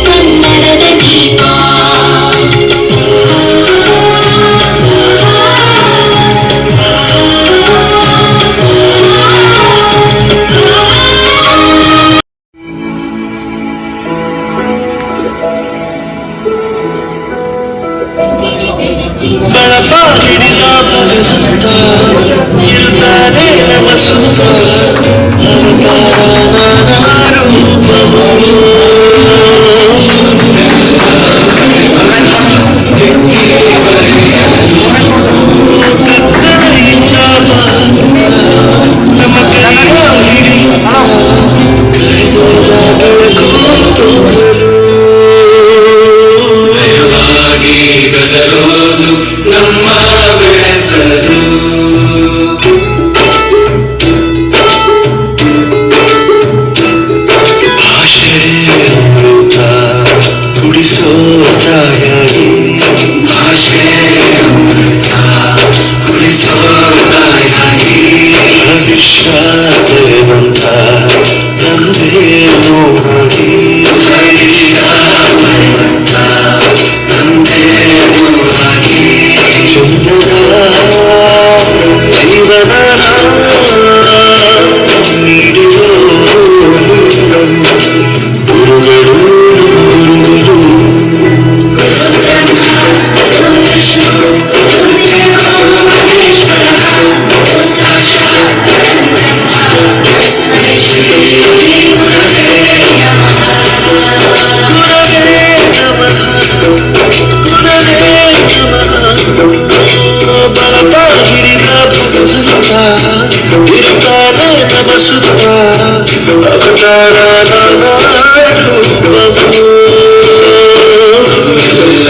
ಕನ್ನಡದ ದೀಪ ಬಳಪ ಹಿಡಿದ ಭಗವಂತ ಇರುತ್ತಾನೆ ನಮ್ಮ ಸುತ್ತ ಅವತಾರ ನಾನಾ ರೂಪಗಳು ಕತ್ತಲೆಯಿಂದ ನಮ್ಮ ಕೈಯ ಹಿಡಿಯುತ್ತ ಕರೆದೊಯ್ದ ಬೆಳಕು ತೋರಲು ಭಯವಾಗಿ ಗದರೋದು ನಮ್ಮ ಬೆಳೆಸಲು ಆಶಯ ಅಮೃತ ಕುಡಿಸೋ ತಾಯಾಗಿ ಆಶಯ ಅಮೃತ ಕುಡಿಸೋ ತಾಯಾಗಿ ಭವಿಷ್ಯದಲ್ಲಿ ಬಂತ ನಂದೇ ನೋವಾಗಿ ಭವಿಷ್ಯದಲ್ಲಿ ಬಂತ ನಂದೇ ನೋವಾಗಿ ಚಂದನ ಜೀವನ ನೀಡಿರೋ ಗುರುಗಳು ಗುರುಗಳು ಬಳಪ ಹಿಡಿದ ಭಗವಂತ ಇರುತ್ತಾನೆ ನಮ್ಮ ಸುತ್ತ ಅವತಾರ ನಾನಾ ರೂಪವು ಎಲ್ಲ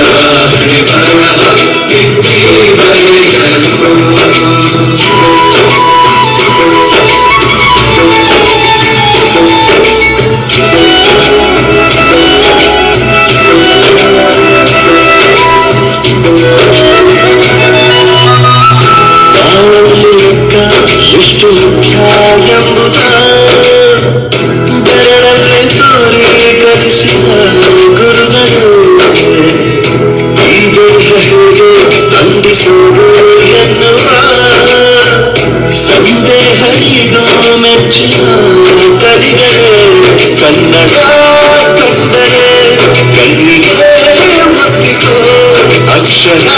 ಬಾಳಲ್ಲಿ ಲೆಕ್ಕ ಎಷ್ಟು ಮುಖ್ಯ ಎಂಬುದ ಬೆರಳಲ್ಲಿ ತೋರಿ ಕಲಿಸಿದ ಗುರುಗಳು ಈ ದೇಹ ಹೇಗೆ ಖಂಡಿಸುವುದು ಎನ್ನುವ ಸಂದೇಹ ಈಗ ಮೆಚ್ಚಿನ ಕಲಿಗಳೇ ಕನ್ನಡ ಕಂಡರೆ ಕಣ್ಣಿಗೆ ಮುತ್ತಿಕೋ ಅಕ್ಷರ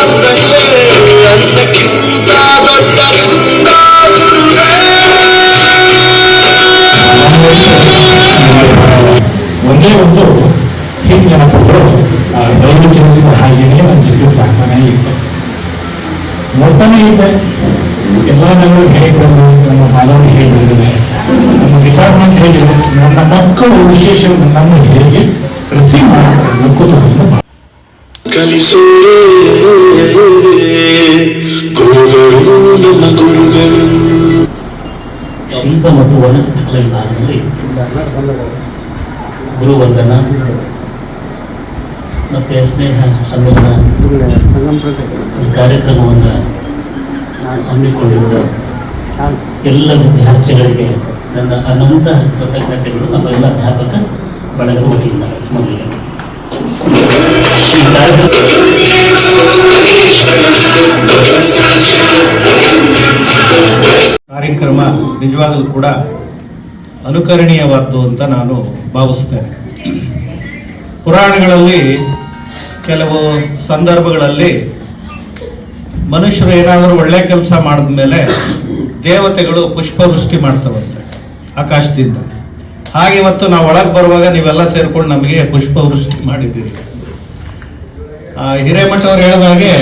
ಅಂದರೆ ಅನ್ನಕ್ಕಿಂತ ದೊಡ್ಡರಿಂದ ಗುರುವೇ ಒಂದೇ ಒಂದು ಹಿಂದೆ ನೆನಪುಗಳು ರೈಲು ಚಲಿಸಿದ ಹಾಗೆಯೇ ನನ್ನ ಜೊತೆ ಸಾಕ್ತಾನೆ ಇತ್ತು, ನೋಡ್ತಾನೆ ಇದ್ದೆ. ಎಲ್ಲ ನಾವು ಹೇಗೆ ನಮ್ಮ ಬಾಲವನ್ನು ಹೇಗೆ ಬೆಳೆದಿದೆ, ನಮ್ಮ ಡಿಪಾರ್ಟ್ಮೆಂಟ್ ಹೇಗಿದೆ, ನನ್ನ ಮಕ್ಕಳು ವಿಶೇಷ ನಮ್ಮನ್ನು ಹೇಗೆ ರಿಸೀವ್ ಮಾಡ್ತಾರೆ ಕುತೂಹಲ ಕಲಿಸುವೇ ಗುರುಗಳು ನಮ್ಮ ಗುರುಗಳು. ಶಿಲ್ಪ ಮತ್ತು ವರ್ಣಚಿತ್ರಕಲೆ ವಿಭಾಗದಲ್ಲಿ ಗುರುವಂದನ ಮತ್ತು ಸ್ನೇಹ ಸಮ್ಮೇಳನ ಈ ಕಾರ್ಯಕ್ರಮವನ್ನು ಹಮ್ಮಿಕೊಂಡಿರುವ ಎಲ್ಲ ವಿದ್ಯಾರ್ಥಿಗಳಿಗೆ ನನ್ನ ಅನಂತ ಕೃತಜ್ಞತೆಗಳು ನಮ್ಮ ಎಲ್ಲ ಅಧ್ಯಾಪಕ ಬಳಗ ವತಿಯಿಂದ ಮೊದಲಿಗೆ ಈ ಕಾರ್ಯಕ್ರಮ ನಿಜವಾಗಲೂ ಕೂಡ ಅನುಕರಣೀಯವಾದ್ದು ಅಂತ ನಾನು ಭಾವಿಸ್ತೇನೆ. ಪುರಾಣಗಳಲ್ಲಿ ಕೆಲವು ಸಂದರ್ಭಗಳಲ್ಲಿ ಮನುಷ್ಯರು ಏನಾದರೂ ಒಳ್ಳೆ ಕೆಲಸ ಮಾಡಿದ ಮೇಲೆ ದೇವತೆಗಳು ಪುಷ್ಪವೃಷ್ಟಿ ಮಾಡ್ತವಂತೆ ಆಕಾಶದಿಂದ. ಹಾಗೆ ಇವತ್ತು ನಾವು ಒಳಗೆ ಬರುವಾಗ ನೀವೆಲ್ಲ ಸೇರ್ಕೊಂಡು ನಮಗೆ ಪುಷ್ಪವೃಷ್ಟಿ ಮಾಡಿದ್ದೀರಿ. ಹಿರೇಮಠ ಅವರು ಹೇಳಿದ ಹಾಗೆ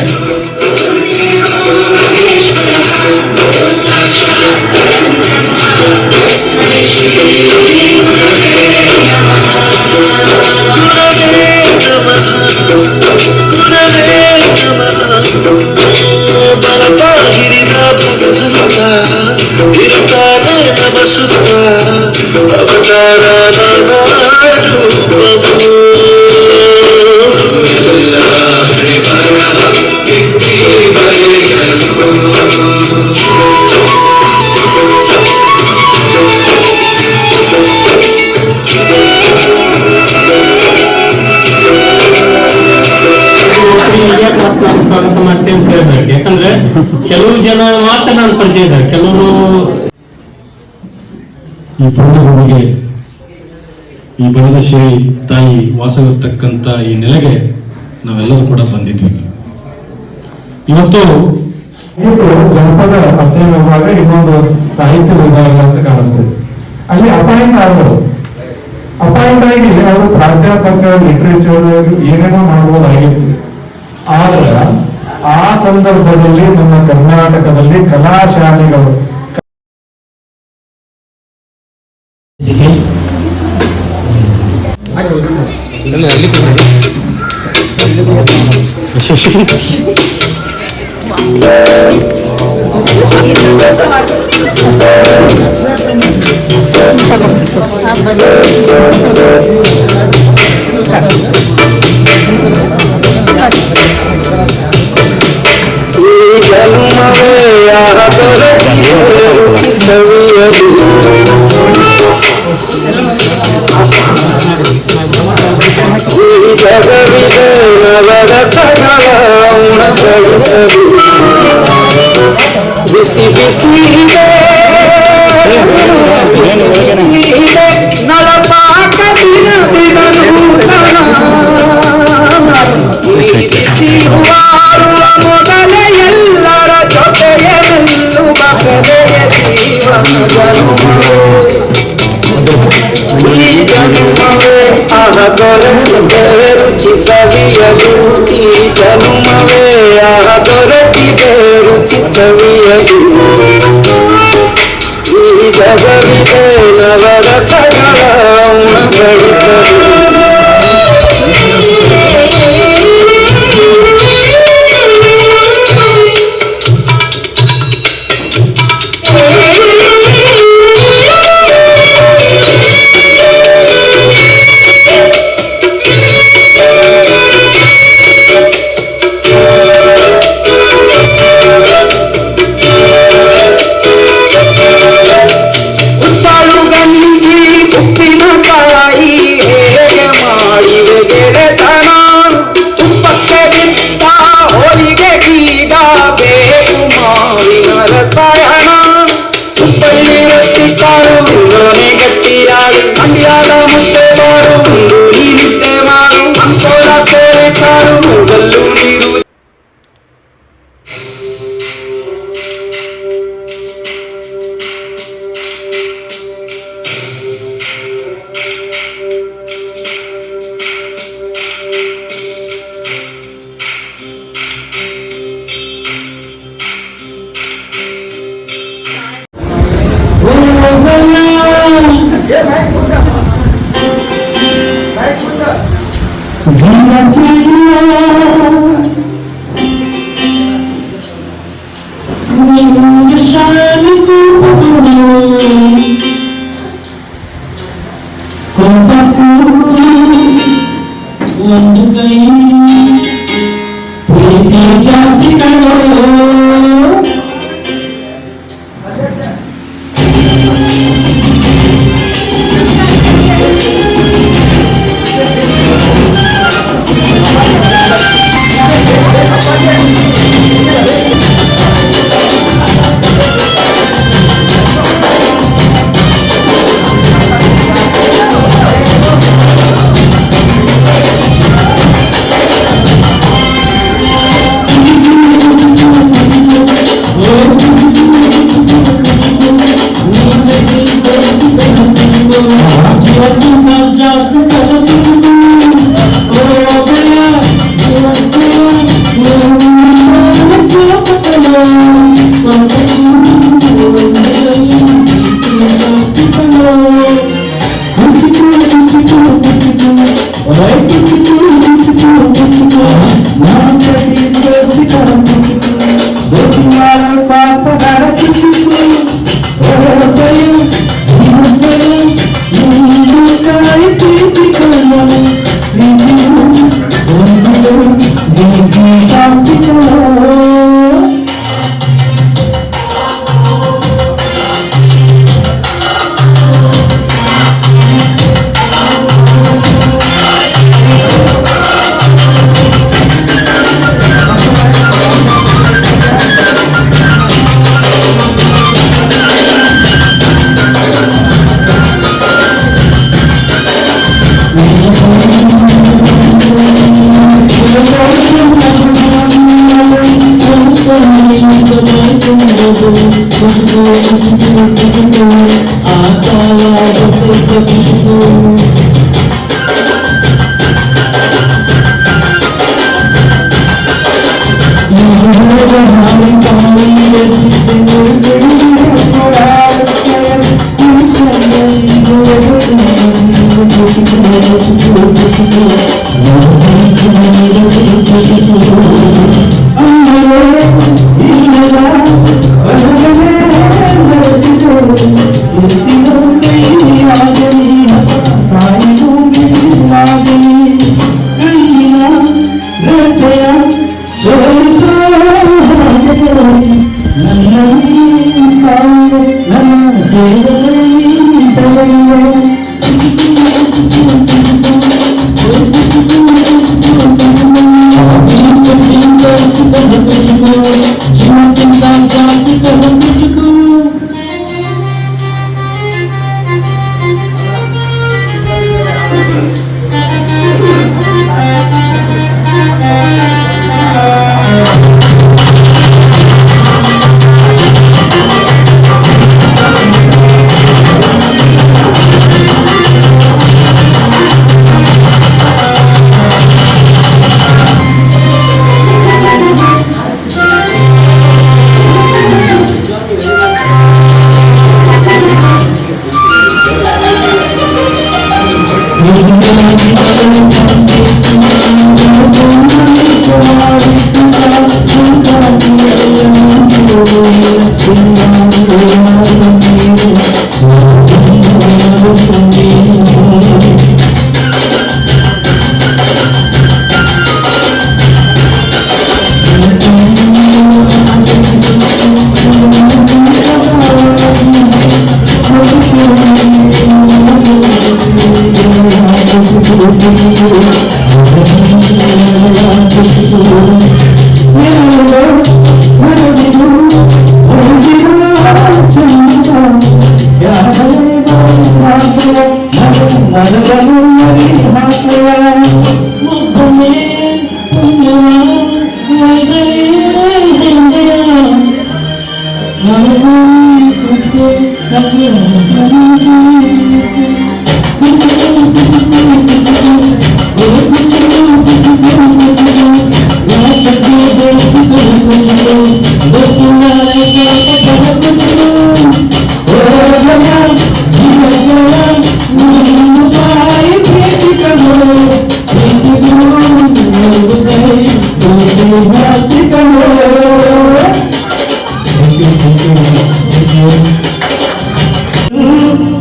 ಬಳಪ ಹಿಡಿದ ಭಗವಂತ ಇರುತ್ತಾನೆ ನಮ್ಮ ಸುತ್ತ ಅವತಾರ ನಾನಾ ರೂಪವು ಸ್ವಾಗತ ಮಾಡ್ತೇನೆ ಅಂತ ಹೇಳ್ಬೇಕು. ಯಾಕಂದ್ರೆ ಕೆಲವು ಜನ ಮಾತ್ರ ನಾನು ಪರಿಚಯ ಇದ್ದಾರೆ, ಕೆಲವರು ಈ ಪೂರ್ಣಗುಡಿಗೆ ಈ ಬನದಶ್ರೀ ತಾಯಿ ವಾಸವಿರ್ತಕ್ಕಂಥ ಈ ನೆಲೆಗೆ ನಾವೆಲ್ಲರೂ ಕೂಡ ಬಂದಿದ್ವಿ. ಇವತ್ತು ಇದು ಜನಪದ ಅಧ್ಯಯನ ವಿಭಾಗ, ಇನ್ನೊಂದು ಸಾಹಿತ್ಯ ವಿಭಾಗ ಅಂತ ಕಾಣಿಸ್ತದೆ. ಅಲ್ಲಿ ಅಪಾಯಿಂಟ್ ಆದರು, ಅಪಾಯಿಂಟ್ ಆಗಿ ಅವರು ಪ್ರಾಧ್ಯಾಪಕ ಲಿಟರೇಚರ್ ಏನೇನೋ ಮಾಡ್ಬೋದಾಗಿತ್ತು. ಆದ್ರೆ ಆ ಸಂದರ್ಭದಲ್ಲಿ ನಮ್ಮ ಕರ್ನಾಟಕದಲ್ಲಿ ಕಲಾಶಾಲೆಗಳು ಬಿಸಿ ಬಿಸಿ ನಳಪಾಕ ದಿನ ದಿನ ನೂತನ ಬಿಸಿಯುವಾರುವ ಮೊದಲೇ ಎಲ್ಲರ ಜೊತೆಯ ಮೆಲ್ಲುವ ಕಲೆಯ ಜೀವನ ಈ ಜನುಮವೇ ಆಹ ದೊರಕಿದೆ ರುಚಿ ಸವಿಯಲು, ಈ ಜನುಮವೇ ಆಹ ದೊರಕಿದೆ ರುಚಿ ಸವಿಯಲು. ಈ ಜಗವಿದೆ ನವರಸಗಳ ಉಣಬಡಿಸಲು. ಒಂದು ಕೈ ಪ್ರೀತಿ ಜಾಸ್ತಿ ಕಣೋ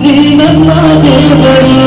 ನೀ ನನ್ನ ದೇವರು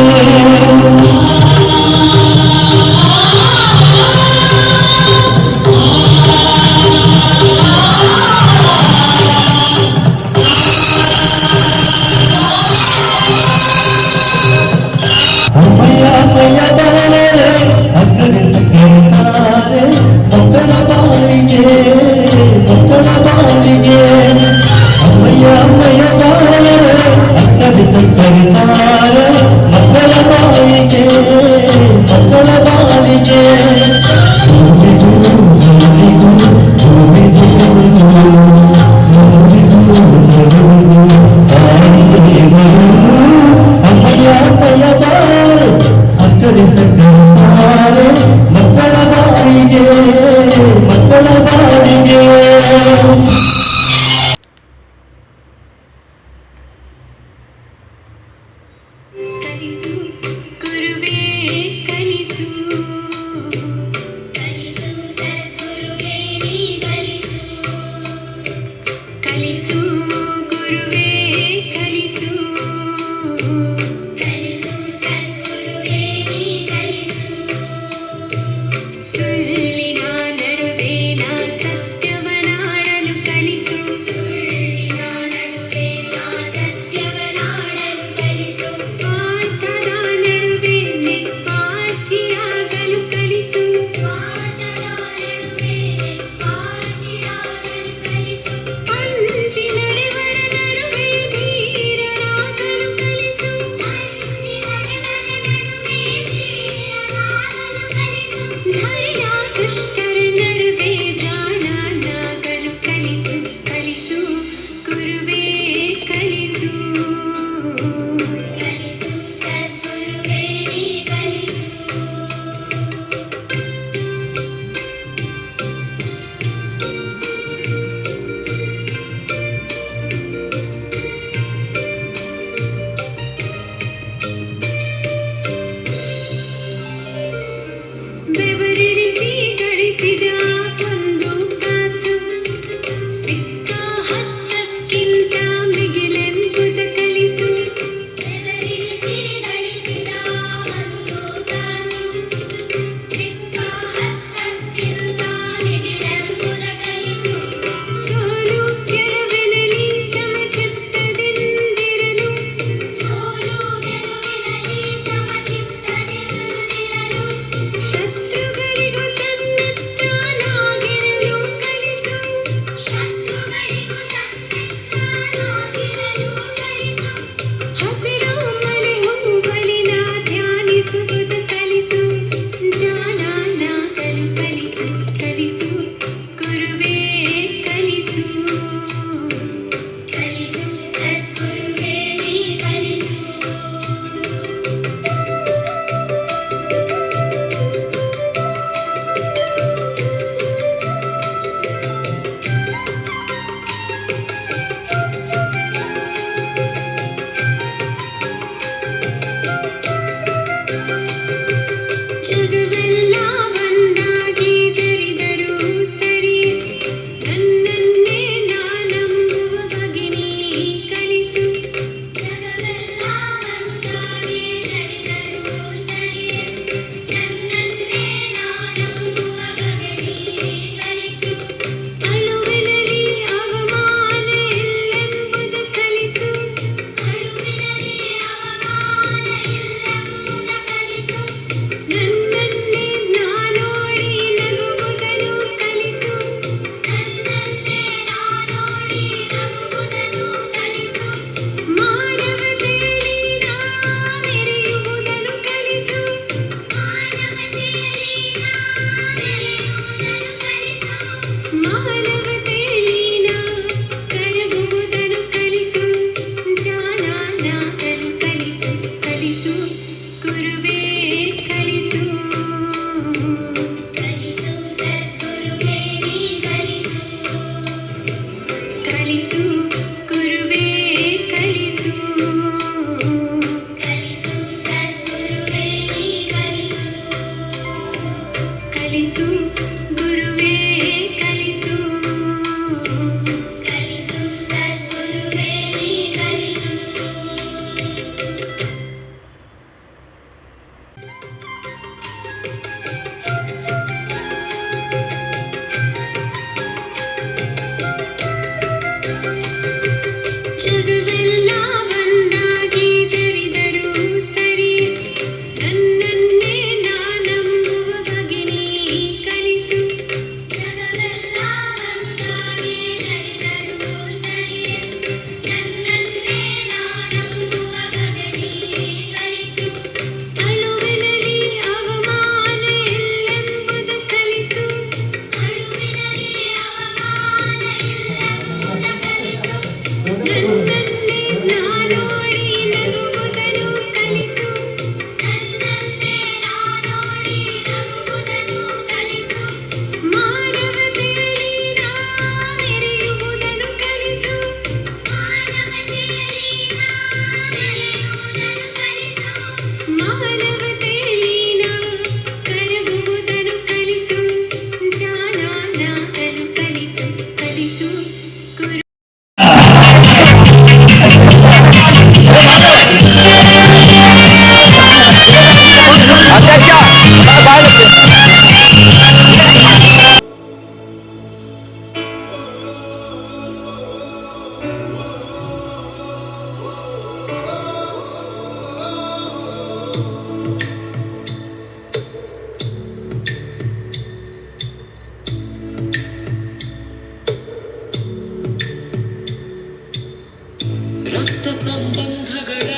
ರಕ್ತ ಸಂಬಂಧಗಳ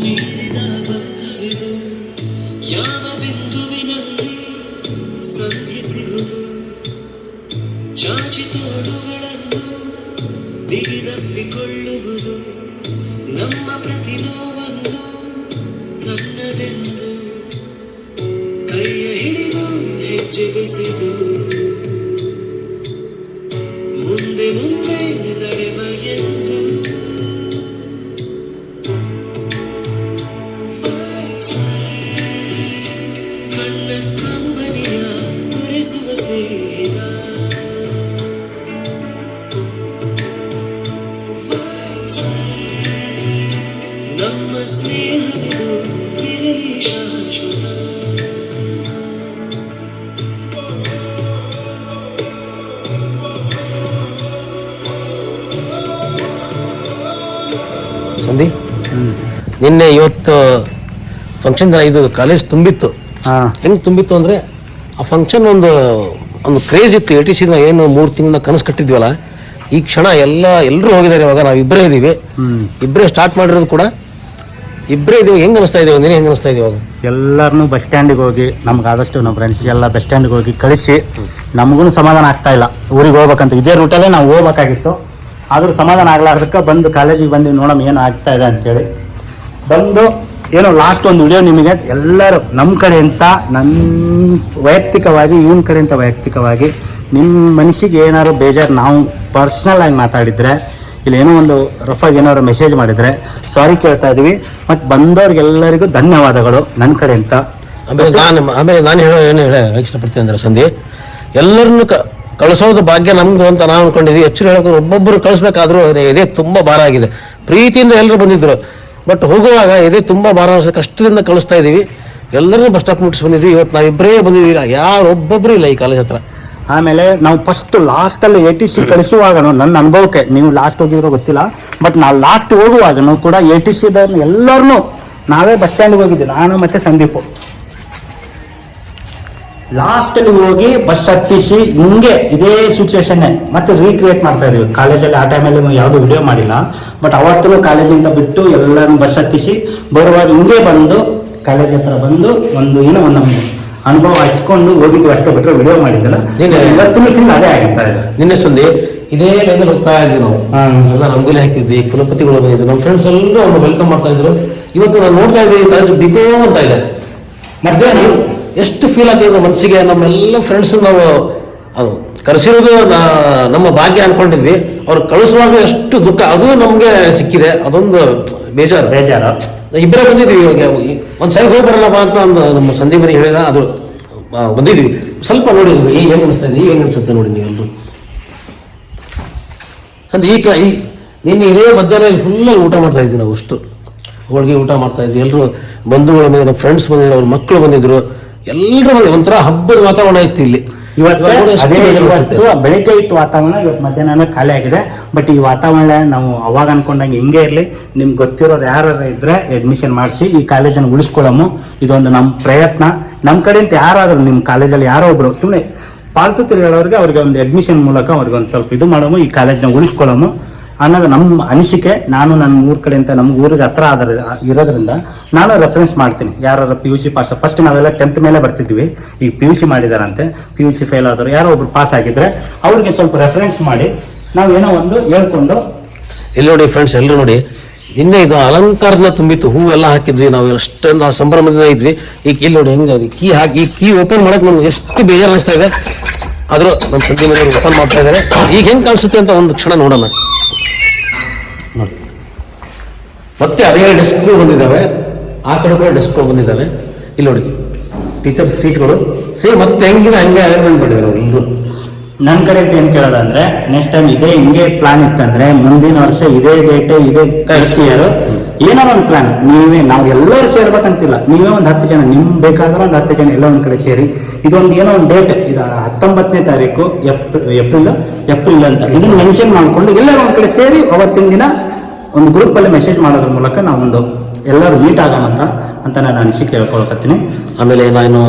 ಮೀರಿದ ಬಂಧವಿದು, ಯಾವ ಬಿಂದುವಿನಲ್ಲಿ ಸಂಧಿಸಿರುವುದು, ಚಾಚಿ ತೋಳುಗಳನ್ನು ಬಿಗಿದಪ್ಪಿಕೊಳ್ಳುವುದು, ನಮ್ಮ ಪ್ರತಿ ನೋವನ್ನು ತನ್ನದೆಂದು ಕೈಯ ಹಿಡಿದು ಹೆಜ್ಜೆ ಬೆಸೆದು ಮುಂದೆ ಮುಂದೆ ನಡೆವ ಎಂದು ಕಣ್ಣ ಕಂಬನಿಯ ಉರಿಸುವ ಸ್ನೇಹಿತ, ನಮ್ಮ ಸ್ನೇಹವಿದು ಇರಲಿ ಶಾಶ್ವತ. ಸಂಧಿ ನಿನ್ನೆ ಇವತ್ತು ಫಂಕ್ಷನ್ ಇದು ಕಾಲೇಜ್ ತುಂಬಿತ್ತು. ಹೆಂಗೆ ತುಂಬಿತ್ತು ಅಂದರೆ ಆ ಫಂಕ್ಷನ್ ಒಂದು ಕ್ರೇಜ್ ಇತ್ತು. ATC ಏನು 3 ತಿಂಗಳ ಕನಸು ಕಟ್ಟಿದ್ವಲ್ಲ, ಈ ಕ್ಷಣ ಎಲ್ಲರೂ ಹೋಗಿದ್ದಾರೆ. ಇವಾಗ ನಾವು ಇಬ್ಬರೇ ಇದ್ದೀವಿ, ಇಬ್ಬರೇ ಸ್ಟಾರ್ಟ್ ಮಾಡಿರೋದು ಕೂಡ ಇಬ್ಬರೇ ಇದೀವಿ. ಹೆಂಗೆ ಅನಿಸ್ತಾ ಇದೆ ಒಂದಿನ, ಹೆಂಗೆ ಅನಿಸ್ತಾ ಇದೆ ಇವಾಗ? ಎಲ್ಲರನ್ನೂ ಬಸ್ ಸ್ಟ್ಯಾಂಡಿಗೆ ಹೋಗಿ ನಮ್ಗಾದಷ್ಟು ನಮ್ಮ ಫ್ರೆಂಡ್ಸ್ಗೆಲ್ಲ ಬಸ್ ಸ್ಟ್ಯಾಂಡಿಗೆ ಹೋಗಿ ಕಳಿಸಿ ನಮಗೂ ಸಮಾಧಾನ ಆಗ್ತಾ ಇಲ್ಲ. ಊರಿಗೆ ಹೋಗ್ಬೇಕಂತ ಇದೇ ರೂಟಲ್ಲೇ ನಾವು ಹೋಗ್ಬೇಕಾಗಿತ್ತು, ಆದರೂ ಸಮಾಧಾನ ಆಗ್ಲಾರ್ದಕ್ಕೆ ಬಂದು ಕಾಲೇಜಿಗೆ ಬಂದು ನೋಡೋಣ ಏನು ಆಗ್ತಾ ಇದೆ ಅಂತೇಳಿ ಬಂದು ಏನೋ ಲಾಸ್ಟ್ ಒಂದು ವಿಡಿಯೋ ನಿಮಗೆ ಎಲ್ಲರೂ ನಮ್ಮ ಕಡೆಯಿಂದ, ನನ್ನ ವೈಯಕ್ತಿಕವಾಗಿ ಇವನ ಕಡೆಯಿಂದ ವೈಯಕ್ತಿಕವಾಗಿ ನಿಮ್ಮ ಮನಸ್ಸಿಗೆ ಏನಾದ್ರು ಬೇಜಾರು ನಾವು ಪರ್ಸ್ನಲ್ ಆಗಿ ಮಾತಾಡಿದರೆ, ಇಲ್ಲಿ ಏನೋ ಒಂದು ರಫಾಗಿ ಏನಾದ್ರು ಮೆಸೇಜ್ ಮಾಡಿದರೆ ಸಾರಿ ಕೇಳ್ತಾ ಇದ್ದೀವಿ. ಮತ್ತು ಬಂದವ್ರಿಗೆಲ್ಲರಿಗೂ ಧನ್ಯವಾದಗಳು ನನ್ನ ಕಡೆಯಿಂದ. ಆಮೇಲೆ ನಾನು ಏನು ಇಷ್ಟಪಡ್ತೀನಿ ಅಂದರೆ ಸಂಧಿ, ಎಲ್ಲರನ್ನು ಕಳಿಸೋದು ಭಾಗ್ಯ ನಮ್ದು ಅಂತ ನಾವು ಅನ್ಕೊಂಡಿದ್ವಿ. ಹೆಚ್ಚು ಹೇಳೋಕೆ ಒಬ್ಬೊಬ್ಬರು ಕಳಿಸ್ಬೇಕಾದ್ರೂ ಇದೇ ತುಂಬ ಭಾರ ಆಗಿದೆ. ಪ್ರೀತಿಯಿಂದ ಎಲ್ಲರೂ ಬಂದಿದ್ರು, ಬಟ್ ಹೋಗುವಾಗ ಇದೇ ತುಂಬ ಭಾರ ಅನಿಸೋ ಕಷ್ಟದಿಂದ ಕಳಿಸ್ತಾ ಇದ್ದೀವಿ. ಎಲ್ಲರನ್ನೂ ಬಸ್ ಸ್ಟಾಪ್ ಮುಟ್ಟಿಸಿ ಬಂದಿದ್ವಿ. ಇವತ್ತು ನಾವು ಇಬ್ಬರೇ ಬಂದಿದ್ದೀವಿ, ಯಾರು ಒಬ್ಬೊಬ್ಬರು ಇಲ್ಲ ಈ ಕಾಲೇಜ್ ಹತ್ರ. ಆಮೇಲೆ ನಾವು ಫಸ್ಟ್ ಲಾಸ್ಟಲ್ಲಿ ATC ಕಳಿಸುವಾಗನೂ ನನ್ನ ಅನುಭವಕ್ಕೆ, ನೀವು ಲಾಸ್ಟ್ ಹೋಗಿರೋ ಗೊತ್ತಿಲ್ಲ, ಬಟ್ ನಾವು ಲಾಸ್ಟ್ ಹೋಗುವಾಗನೂ ಕೂಡ ATC ಎಲ್ಲರನ್ನೂ ನಾವೇ ಬಸ್ ಸ್ಟ್ಯಾಂಡಿಗೆ ಹೋಗಿದ್ವಿ, ನಾನು ಮತ್ತು ಸಂದೀಪು. ಲಾಸ್ಟಲ್ಲಿ ಹೋಗಿ ಬಸ್ ಹತ್ತಿಸಿ ಹಿಂಗೆ ಇದೇ ಸಿಚುವೇಶನ್ನೇ ಮತ್ತೆ ರೀಕ್ರಿಯೇಟ್ ಮಾಡ್ತಾ ಇದೀವಿ. ಕಾಲೇಜಲ್ಲಿ ಆ ಟೈಮಲ್ಲಿ ಯಾವುದೂ ವಿಡಿಯೋ ಮಾಡಿಲ್ಲ, ಬಟ್ ಅವತ್ತೂ ಕಾಲೇಜಿಂದ ಬಿಟ್ಟು ಎಲ್ಲರನ್ನು ಬಸ್ ಹತ್ತಿಸಿ ಬರುವಾಗ ಹಿಂಗೆ ಬಂದು ಕಾಲೇಜ್ ಹತ್ರ ಬಂದು ಒಂದು ಅನುಭವ ಹಚ್ಕೊಂಡು ಹೋಗಿದ್ವಿ ಅಷ್ಟೇ ಬಿಟ್ಟರೆ ವಿಡಿಯೋ ಮಾಡಿದ್ದಲ್ಲ. ಇವತ್ತಿನ ಫೀಲ್ ಅದೇ ಆಗಿರ್ತಾ ಇದೆ. ನಿನ್ನೆ ಸಂಧಿ ಇದೇ ಲೈನಲ್ಲಿ ಹೋಗ್ತಾ ಇದ್ವಿ ನಾವು, ಎಲ್ಲ ರಂಗೋಲಿ ಹಾಕಿದ್ವಿ, ಕುಲಪತಿಗಳು ಬಂದಿದ್ರು, ನಮ್ಮ ಫ್ರೆಂಡ್ಸ್ ಎಲ್ಲರೂ ಅವ್ರನ್ನ ವೆಲ್ಕಮ್ ಮಾಡ್ತಾ ಇದ್ರು. ಇವತ್ತು ನಾನು ನೋಡ್ತಾ ಇದ್ದೀವಿ ಕಾಲೇಜು ಬಿಕೋ ಅಂತ ಇದೆ. ಮಧ್ಯಾಹ್ನ ಎಷ್ಟು ಫೀಲ್ ಆಗ್ತಿದೆ ಮನಸ್ಸಿಗೆ. ನಮ್ಮೆಲ್ಲ ಫ್ರೆಂಡ್ಸ್ ನಾವು ಅದು ಕರೆಸಿರೋದು ನಮ್ಮ ಭಾಗ್ಯ ಅನ್ಕೊಂಡಿದ್ವಿ, ಅವ್ರು ಕಳಿಸುವಾಗ ಎಷ್ಟು ದುಃಖ ಅದು ನಮ್ಗೆ ಸಿಕ್ಕಿದೆ. ಅದೊಂದು ಬೇಜಾರು. ಇಬ್ಬರೇ ಬಂದಿದ್ವಿ, ಇವಾಗ ಒಂದ್ಸರಿ ಹೋಗಿ ಬರಲ್ಲಪ್ಪ ಅಂತ ಒಂದು ನಮ್ಮ ಸಂದೀಪನಿಗೆ ಹೇಳಿದ, ಅದು ಬಂದಿದ್ವಿ. ಸ್ವಲ್ಪ ನೋಡಿದ್ವಿ ಈಗ ಹೆಂಗ್ ಅನಿಸ್ತಾ ಇದೆ, ಈಗ ಹೆಂಗ್ ಅನ್ಸುತ್ತೆ ನೋಡಿ ನೀವೆಲ್ಲರೂ. ಅಂದ್ರೆ ಈಗ ನಿನ್ನೆ ಇದೇ ಮಧ್ಯಾಹ್ನ ಫುಲ್ ಊಟ ಮಾಡ್ತಾ ಇದ್ವಿ ನಾವು, ಅಷ್ಟು ಹೋಳಿಗೆ ಊಟ ಮಾಡ್ತಾ ಇದ್ವಿ. ಎಲ್ಲರೂ ಬಂಧುಗಳು ಬಂದಿದ್ರು, ಫ್ರೆಂಡ್ಸ್ ಬಂದಿದ್ರು, ಅವ್ರ ಮಕ್ಕಳು ಬಂದಿದ್ರು, ಎಲ್ಲರೂ ಬಂದಿದ್ರು. ಒಂಥರ ಹಬ್ಬದ ವಾತಾವರಣ ಇತ್ತು ಇಲ್ಲಿ. ಇವತ್ತು ಬೆಳಿಗ್ಗೆ ಇತ್ತು ವಾತಾವರಣ, ಇವತ್ತು ಮಧ್ಯಾಹ್ನ ಖಾಲಿ ಆಗಿದೆ. ಬಟ್ ಈ ವಾತಾವರಣ ನಾವು ಅವಾಗ ಅನ್ಕೊಂಡಂಗೆ ಹಿಂಗೆ ಇರಲಿ. ನಿಮ್ಗೆ ಗೊತ್ತಿರೋರು ಯಾರು ಇದ್ರೆ ಅಡ್ಮಿಷನ್ ಮಾಡಿಸಿ ಈ ಕಾಲೇಜನ್ನು ಉಳಿಸ್ಕೊಳ್ಳೋಮು. ಇದೊಂದು ನಮ್ಮ ಪ್ರಯತ್ನ. ನಮ್ಮ ಕಡೆಯಿಂದ ಯಾರಾದರೂ ನಿಮ್ಮ ಕಾಲೇಜಲ್ಲಿ ಯಾರೋ ಒಬ್ರು ಸುಮ್ಮನೆ ಪಾಲ್ತು ತಿರುಗಾಡೋರಿಗೆ ಅವ್ರಿಗೆ ಒಂದು ಅಡ್ಮಿಷನ್ ಮೂಲಕ ಅವ್ರಿಗೆ ಒಂದು ಸ್ವಲ್ಪ ಇದು ಮಾಡೋಮು, ಈ ಕಾಲೇಜನ್ನ ಉಳಿಸ್ಕೊಳ್ಳೋಮು ಅನ್ನೋದು ನಮ್ಮ ಅನಿಸಿಕೆ. ನಾನು ನನ್ನ ಊರ ಕಡೆಯಿಂದ ನಮ್ಗೆ ಊರಿಗೆ ಹತ್ರ ಇರೋದ್ರಿಂದ ನಾನು ರೆಫರೆನ್ಸ್ ಮಾಡ್ತೀನಿ. ಯಾರು PUC ಪಾಸ್, ಫಸ್ಟ್ ನಾವೆಲ್ಲ 10th ಮೇಲೆ ಬರ್ತಿದ್ವಿ, ಈಗ PUC ಮಾಡಿದಾರಂತೆ. PUC ಫೇಲ್ ಆದವರು ಯಾರೋ ಒಬ್ರು ಪಾಸ್ ಆಗಿದ್ರೆ ಅವ್ರಿಗೆ ಸ್ವಲ್ಪ ರೆಫರೆನ್ಸ್ ಮಾಡಿ ನಾವು ಏನೋ ಒಂದು ಹೇಳ್ಕೊಂಡು. ಇಲ್ಲಿ ನೋಡಿ ಫ್ರೆಂಡ್ಸ್, ಎಲ್ಲರೂ ನೋಡಿ, ನಿನ್ನೆ ಇದು ಅಲಂಕಾರನ ತುಂಬಿತ್ತು, ಹೂವೆಲ್ಲ ಹಾಕಿದ್ವಿ ನಾವು, ಅಷ್ಟೊಂದು ಆ ಸಂಭ್ರಮದಿಂದ ಇದ್ವಿ. ಈಗ ಇಲ್ಲಿ ನೋಡಿ ಹೆಂಗ ಕೀ ಹಾಕಿ, ಕೀ ಓಪನ್ ಮಾಡಕ್ ನಮ್ಗೆ ಎಷ್ಟು ಬೇಜಾರು ಅನಿಸ್ತಾ ಇದೆ. ಆದರೂ ನಮ್ಮ ಸಂಜೆ ಮೇಲೆ ಓಪನ್ ಮಾಡ್ತಾ ಇದ್ದಾರೆ. ಈಗ ಹೆಂಗೆ ಕಾಣಿಸುತ್ತೆ ಅಂತ ಒಂದು ಕ್ಷಣ ನೋಡೋಣ ನೋಡಿ. ಮತ್ತೆ ಅದೇ ಡೆಸ್ಕ್ಗಳು ಬಂದಿದ್ದಾವೆ, ಆ ಕಡೆ ಕೂಡ ಡೆಸ್ಕ್ಗಳು ಬಂದಿದ್ದಾವೆ. ಇಲ್ಲಿ ನೋಡಿ ಟೀಚರ್ಸ್ ಸೀಟ್ಗಳು ಸೇಮ್ ಮತ್ತೆ ಹೆಂಗಿದೆ ಹಂಗೆ ಅರೇಂಜ್ಮೆಂಟ್ ಮಾಡಿದ್ದಾರೆ ನೋಡಿ. ಇದು ನನ್ನ ಕಡೆ ಏನು ಕೇಳೋದಂದ್ರೆ, ನೆಕ್ಸ್ಟ್ ಟೈಮ್ ಇದೇ ಹಿಂಗೆ ಪ್ಲಾನ್ ಇತ್ತಂದ್ರೆ ಮುಂದಿನ ವರ್ಷ ಇದೇ ಡೇಟ್ ಇದೇ ಇಯರ್ ಏನೋ ಒಂದು ಪ್ಲಾನ್ ನಾವು ಎಲ್ಲರೂ ಸೇರ್ಬೇಕಂತಿಲ್ಲ. ನೀವೇ ಒಂದು 10 ಜನ, ನಿಮ್ಗೆ ಬೇಕಾದ್ರೆ ಒಂದು 10 ಜನ ಎಲ್ಲ ಒಂದು ಕಡೆ ಸೇರಿ ಇದೊಂದು ಏನೋ ಒಂದು ಡೇಟ್, ಇದು 19ನೇ ತಾರೀಕು ಏಪ್ರಿಲ್ ಅಂತ ಇದನ್ನ ಮೆನ್ಷನ್ ಮಾಡಿಕೊಂಡು ಎಲ್ಲರೂ ಒಂದು ಕಡೆ ಸೇರಿ ಅವತ್ತಿನ ದಿನ ಒಂದು ಗ್ರೂಪಲ್ಲಿ ಮೆಸೇಜ್ ಮಾಡೋದ್ರ ಮೂಲಕ ನಾವೊಂದು ಎಲ್ಲರೂ ಮೀಟ್ ಆಗೋಣಂತ ನಾನು ಅನಿಸಿಕೆ ಹೇಳ್ಕೊಳಕತ್ತೀನಿ. ಆಮೇಲೆ ನಾನು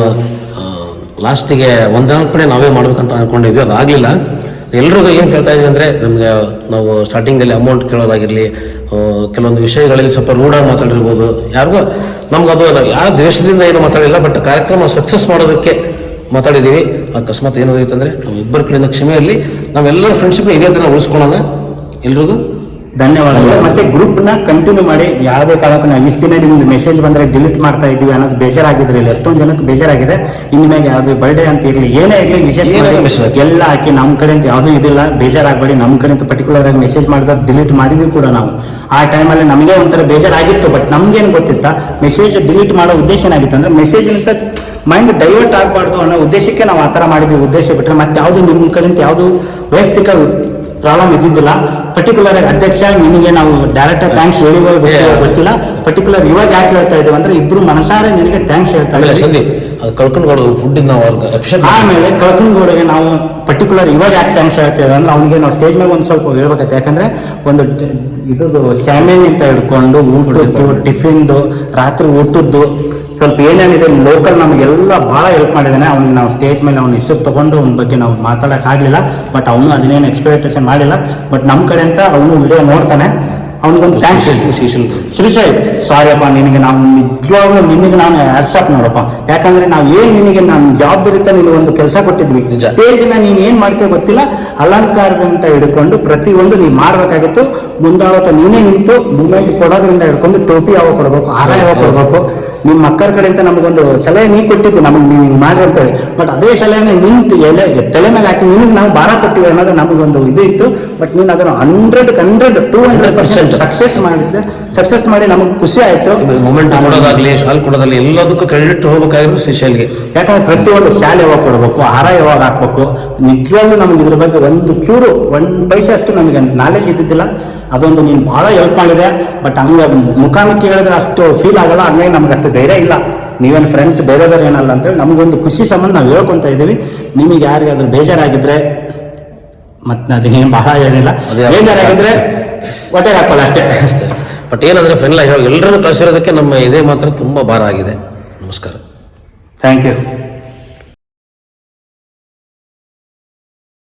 ಲಾಸ್ಟಿಗೆ ಒಂದೊಂದು ಕಡೆ ನಾವೇ ಮಾಡ್ಬೇಕಂತ ಅನ್ಕೊಂಡಿದ್ವಿ, ಅದಾಗಲಿಲ್ಲ. ಎಲ್ರಿಗೂ ಏನು ಕೇಳ್ತಾ ಇದ್ವಿ ಅಂದರೆ, ನಮಗೆ ನಾವು ಸ್ಟಾರ್ಟಿಂಗಲ್ಲಿ ಅಮೌಂಟ್ ಕೇಳೋದಾಗಿರಲಿ, ಕೆಲವೊಂದು ವಿಷಯಗಳಲ್ಲಿ ಸ್ವಲ್ಪ ರೂಢಾಗಿ ಮಾತಾಡಿರ್ಬೋದು. ಯಾರಿಗೂ ನಮ್ಗೆ ಅದು ಯಾವ ದ್ವೇಷದಿಂದ ಏನು ಮಾತಾಡಿಲ್ಲ, ಬಟ್ ಕಾರ್ಯಕ್ರಮ ಸಕ್ಸಸ್ ಮಾಡೋದಕ್ಕೆ ಮಾತಾಡಿದ್ದೀವಿ. ಅಕಸ್ಮಾತ್ ಏನಾದಿತ್ತು ಅಂದರೆ ನಾವು ಇಬ್ಬರ ಕಡೆಯಿಂದ ಕ್ಷಮೆ ಇರಲಿ. ನಾವೆಲ್ಲರ ಫ್ರೆಂಡ್ಶಿಪ್ನ ಇದೇ ಥರ ಉಳಿಸ್ಕೊಳ್ಳೋಣ. ಎಲ್ರಿಗೂ ಧನ್ಯವಾದಗಳು. ಮತ್ತೆ ಗ್ರೂಪ್ನ ಕಂಟಿನ್ಯೂ ಮಾಡಿ. ಯಾವುದೇ ಕಾಲಕ್ಕೂ ನಾವು ಇಷ್ಟು ದಿನ ನಿಮ್ಗೆ ಮೆಸೇಜ್ ಬಂದರೆ ಡಿಲೀಟ್ ಮಾಡ್ತಾ ಇದ್ದೀವಿ ಅನ್ನೋದು ಬೇಜಾರಾಗಿದ್ರೆ ಇಲ್ಲ, ಎಷ್ಟೊಂದು ಜನಕ್ಕೆ ಬೇಜಾರಾಗಿದೆ. ಇನ್ಮೇಲೆ ಯಾವುದೇ ಬರ್ಡೇ ಅಂತ ಇರಲಿ, ಏನೇ ಇರಲಿ ವಿಶೇಷ ಎಲ್ಲ ಹಾಕಿ ನಮ್ಮ ಕಡೆಯಿಂದ ಯಾವುದೂ ಇದಿಲ್ಲ, ಬೇಜಾರಾಗಬೇಡಿ. ನಮ್ಮ ಕಡೆಯಿಂದ ಪರ್ಟಿಕ್ಯುಲರ್ ಆಗಿ ಮೆಸೇಜ್ ಮಾಡಿದಾಗ ಡಿಲೀಟ್ ಮಾಡಿದ್ವಿ ಕೂಡ ನಾವು. ಆ ಟೈಮಲ್ಲಿ ನಮಗೆ ಒಂಥರ ಬೇಜಾರಾಗಿತ್ತು. ಬಟ್ ನಮ್ಗೇನು ಗೊತ್ತಿತ್ತಾ, ಮೆಸೇಜ್ ಡಿಲೀಟ್ ಮಾಡೋ ಉದ್ದೇಶ ಏನಾಗಿತ್ತು ಅಂದರೆ ಮೆಸೇಜ್ನಿಂದ ಮೈಂಡ್ ಡೈವರ್ಟ್ ಆಗಬಾರ್ದು ಅನ್ನೋ ಉದ್ದೇಶಕ್ಕೆ ನಾವು ಆ ಥರ ಮಾಡಿದ್ವಿ. ಉದ್ದೇಶ ಬಿಟ್ಟರೆ ಮತ್ತೆ ಯಾವುದು ನಿಮ್ಮ ಕಡೆಯಿಂದ ಯಾವುದು ವೈಯಕ್ತಿಕ ಪ್ರಾಬ್ಲಮ್ ಇದ್ದಿದ್ದಿಲ್ಲ. ಪರ್ಟಿಕ್ಯುಲರ್ ಆಗಿ ಅಧ್ಯಕ್ಷ ನಿನಗೆ ನಾವು ಡೈರೆಕ್ಟ್ ಥ್ಯಾಂಕ್ಸ್ ಹೇಳಿವ ಗೊತ್ತಿಲ್ಲ. ಪರ್ಟಿಕ್ಯುಲರ್ ಇವಾಗ ಯಾಕೆ ಹೇಳ್ತಾ ಇದ್ದೀವಿ ಅಂದ್ರೆ, ಇಬ್ರು ಮನಸಾರೆ ನಿನಗೆ ಥ್ಯಾಂಕ್ಸ್ ಹೇಳ್ತಾ ಇದ್ದೀವಿ. ಆಮೇಲೆ ಕಳ್ಕನಗೌಡಗೆ ನಾವು ಪರ್ಟಿಕ್ಯುಲರ್ ಇವಾಗ ಯಾಕೆ ಥ್ಯಾಂಕ್ಸ್ ಹೇಳ್ತಾ ಇದ್ದೀವಿ ಅಂದ್ರೆ, ಅವನಿಗೆ ನಾವು ಸ್ಟೇಜ್ ಮೇಲೆ ಒಂದು ಸ್ವಲ್ಪ ಹೇಳ್ಬೇಕತ್ತೆ. ಯಾಕಂದ್ರೆ ಒಂದು ಇದು ಚಾಂಪಿಯನ್ ಅಂತ ಹಿಡ್ಕೊಂಡು ಊಟದ್ದು, ಟಿಫಿನ್ದು, ರಾತ್ರಿ ಊಟದ್ದು, ಸ್ವಲ್ಪ ಏನೇನಿದೆ ಲೋಕಲ್ ನಮಗೆಲ್ಲ ಭಾಳ ಹೆಲ್ಪ್ ಮಾಡಿದ್ದಾನೆ. ಅವ್ನಿಗೆ ನಾವು ಸ್ಟೇಜ್ ಮೇಲೆ ಅವ್ನ ಹೆಸರು ತೊಗೊಂಡು ಅವನ ಬಗ್ಗೆ ನಾವು ಮಾತಾಡೋಕ್ಕಾಗಲಿಲ್ಲ. ಬಟ್ ಅವನು ಅದನ್ನೇನು ಎಕ್ಸ್ಪೆಕ್ಟೇಷನ್ ಮಾಡಿಲ್ಲ. ಬಟ್ ನಮ್ಮ ಕಡೆಯಿಂದ ಅವನು ವಿಡಿಯೋ ನೋಡ್ತಾನೆ, ಅವನಿಗೊಂದು ಥ್ಯಾಂಕ್ಸ್. ಶ್ರೀಶೈಲ್ ಸಾರಿಯಪ್ಪ, ನಿನಗೆ ನಾವು ನಿಜವಾಗ್ಲೂ ನಿನಗೆ ನಾನು ಹ್ಯಾಟ್ಸಾಪ್ ನೋಡಪ್ಪ. ಯಾಕಂದ್ರೆ ನಾವು ಏನು ನಿನಗೆ ನಾನು ಜವಾಬ್ದಾರಿತ ನಿನಗೆ ಒಂದು ಕೆಲಸ ಕೊಟ್ಟಿದ್ವಿ. ಸ್ಟೇಜ್ನ ನೀನು ಏನು ಮಾಡ್ತೇವೆ ಗೊತ್ತಿಲ್ಲ, ಅಲಂಕಾರದಂತ ಹಿಡ್ಕೊಂಡು ಪ್ರತಿಯೊಂದು ನೀನು ಮಾಡಬೇಕಾಗಿತ್ತು. ಮುಂದಾಳತ್ತ ನೀನೇ ನಿಂತು ಮೂಮೆಂಟ್ ಕೊಡೋದ್ರಿಂದ ಹಿಡ್ಕೊಂಡು ಟೋಪಿ ಯಾವಾಗ ಕೊಡಬೇಕು, ಹಾರ ಯಾವಾಗ ಕೊಡಬೇಕು, ನಿಮ್ಮ ಮಕ್ಕಳ ಕಡೆಯಿಂದ ನಮಗೊಂದು ಸಲಹೆ ನೀ ಕೊಟ್ಟಿದ್ದು ನಮಗೆ, ನೀವು ಹಿಂಗೆ ಮಾಡ್ರಿ ಅಂತೇಳಿ. ಬಟ್ ಅದೇ ಸಲಹೆನೇ ನಿಂತು ತಲೆ ಮೇಲೆ ಹಾಕಿ ನಿನಗೆ ನಾವು ಭಾರ ಕೊಟ್ಟಿವಿ ಅನ್ನೋದು ನಮಗೊಂದು ಇದು ಇತ್ತು. ಬಟ್ ನೀನು ಅದನ್ನು 200% ಸಕ್ಸಸ್ ಮಾಡಿ ನಮಗೆ ಖುಷಿ ಆಯ್ತು. ಮೂಮೆಂಟ್ ಕೊಡೋದಾಗ್ಲಿ, ಶಾಲೆ ಕೊಡೋದಾಗ್ಲಿ, ಎಲ್ಲದಕ್ಕೂ ಕ್ರೆಡಿಟ್ ಹೋಗ್ಬೇಕಾಗಿರೋದು ಶ್ರೀಶೈಲ್ಗೆ. ಯಾಕಂದ್ರೆ ಪ್ರತಿಯೊಂದು ಶಾಲೆ ಯಾವಾಗ ಕೊಡಬೇಕು, ಹಾರ ಯಾವಾಗ ಹಾಕ್ಬೇಕು, ನಿಜವಾಗ್ಲೂ ನಮಗೆ ಇದ್ರ ಬಗ್ಗೆ ಒಂದು ಚೂರು 1 ಪೈಸೆ ಅಷ್ಟು ನಮಗೆ ನಾಲೆಜ್ ಇದ್ದಿದ್ದಿಲ್ಲ. ಅದೊಂದು ನೀನು ಭಾಳ ಹೆಲ್ಪ್ ಮಾಡಿದೆ. ಬಟ್ ಹಂಗೆ ಮುಖಾಮುಖಿ ಹೇಳಿದ್ರೆ ಅಷ್ಟು ಫೀಲ್ ಆಗಲ್ಲ, ಹಂಗಾಗಿ ನಮ್ಗೆ ಅಷ್ಟು ಧೈರ್ಯ ಇಲ್ಲ. ನೀವೇನು ಫ್ರೆಂಡ್ಸ್ ಬೇರೆದವ್ರು ಏನಲ್ಲ ಅಂತೇಳಿ ನಮಗೊಂದು ಖುಷಿ ಸಂಬಂಧ ನಾವು ಹೇಳ್ಕೊತಾ ಇದ್ದೀವಿ. ನಿಮಗೆ ಯಾರಿಗಾದ್ರೂ ಬೇಜಾರಾಗಿದ್ರೆ, ಮತ್ತೆ ಅದೇನು ಭಾಳ ಏನಿಲ್ಲ, ಬೇಜಾರಾಗಿದ್ರೆ ಹೊಟ್ಟೆ ಹಾಕೋಲ್ಲ ಅಷ್ಟೇ. ಬಟ್ ಏನಂದ್ರೆ ಫೈನಲ್ ಆಗಿ ಎಲ್ಲರನ್ನು ಕಳಿಸಿರೋದಕ್ಕೆ ನಮ್ಮ ಇದೇ ಮಾತ್ರ ತುಂಬ ಭಾರ ಆಗಿದೆ. ನಮಸ್ಕಾರ, ಥ್ಯಾಂಕ್ ಯು.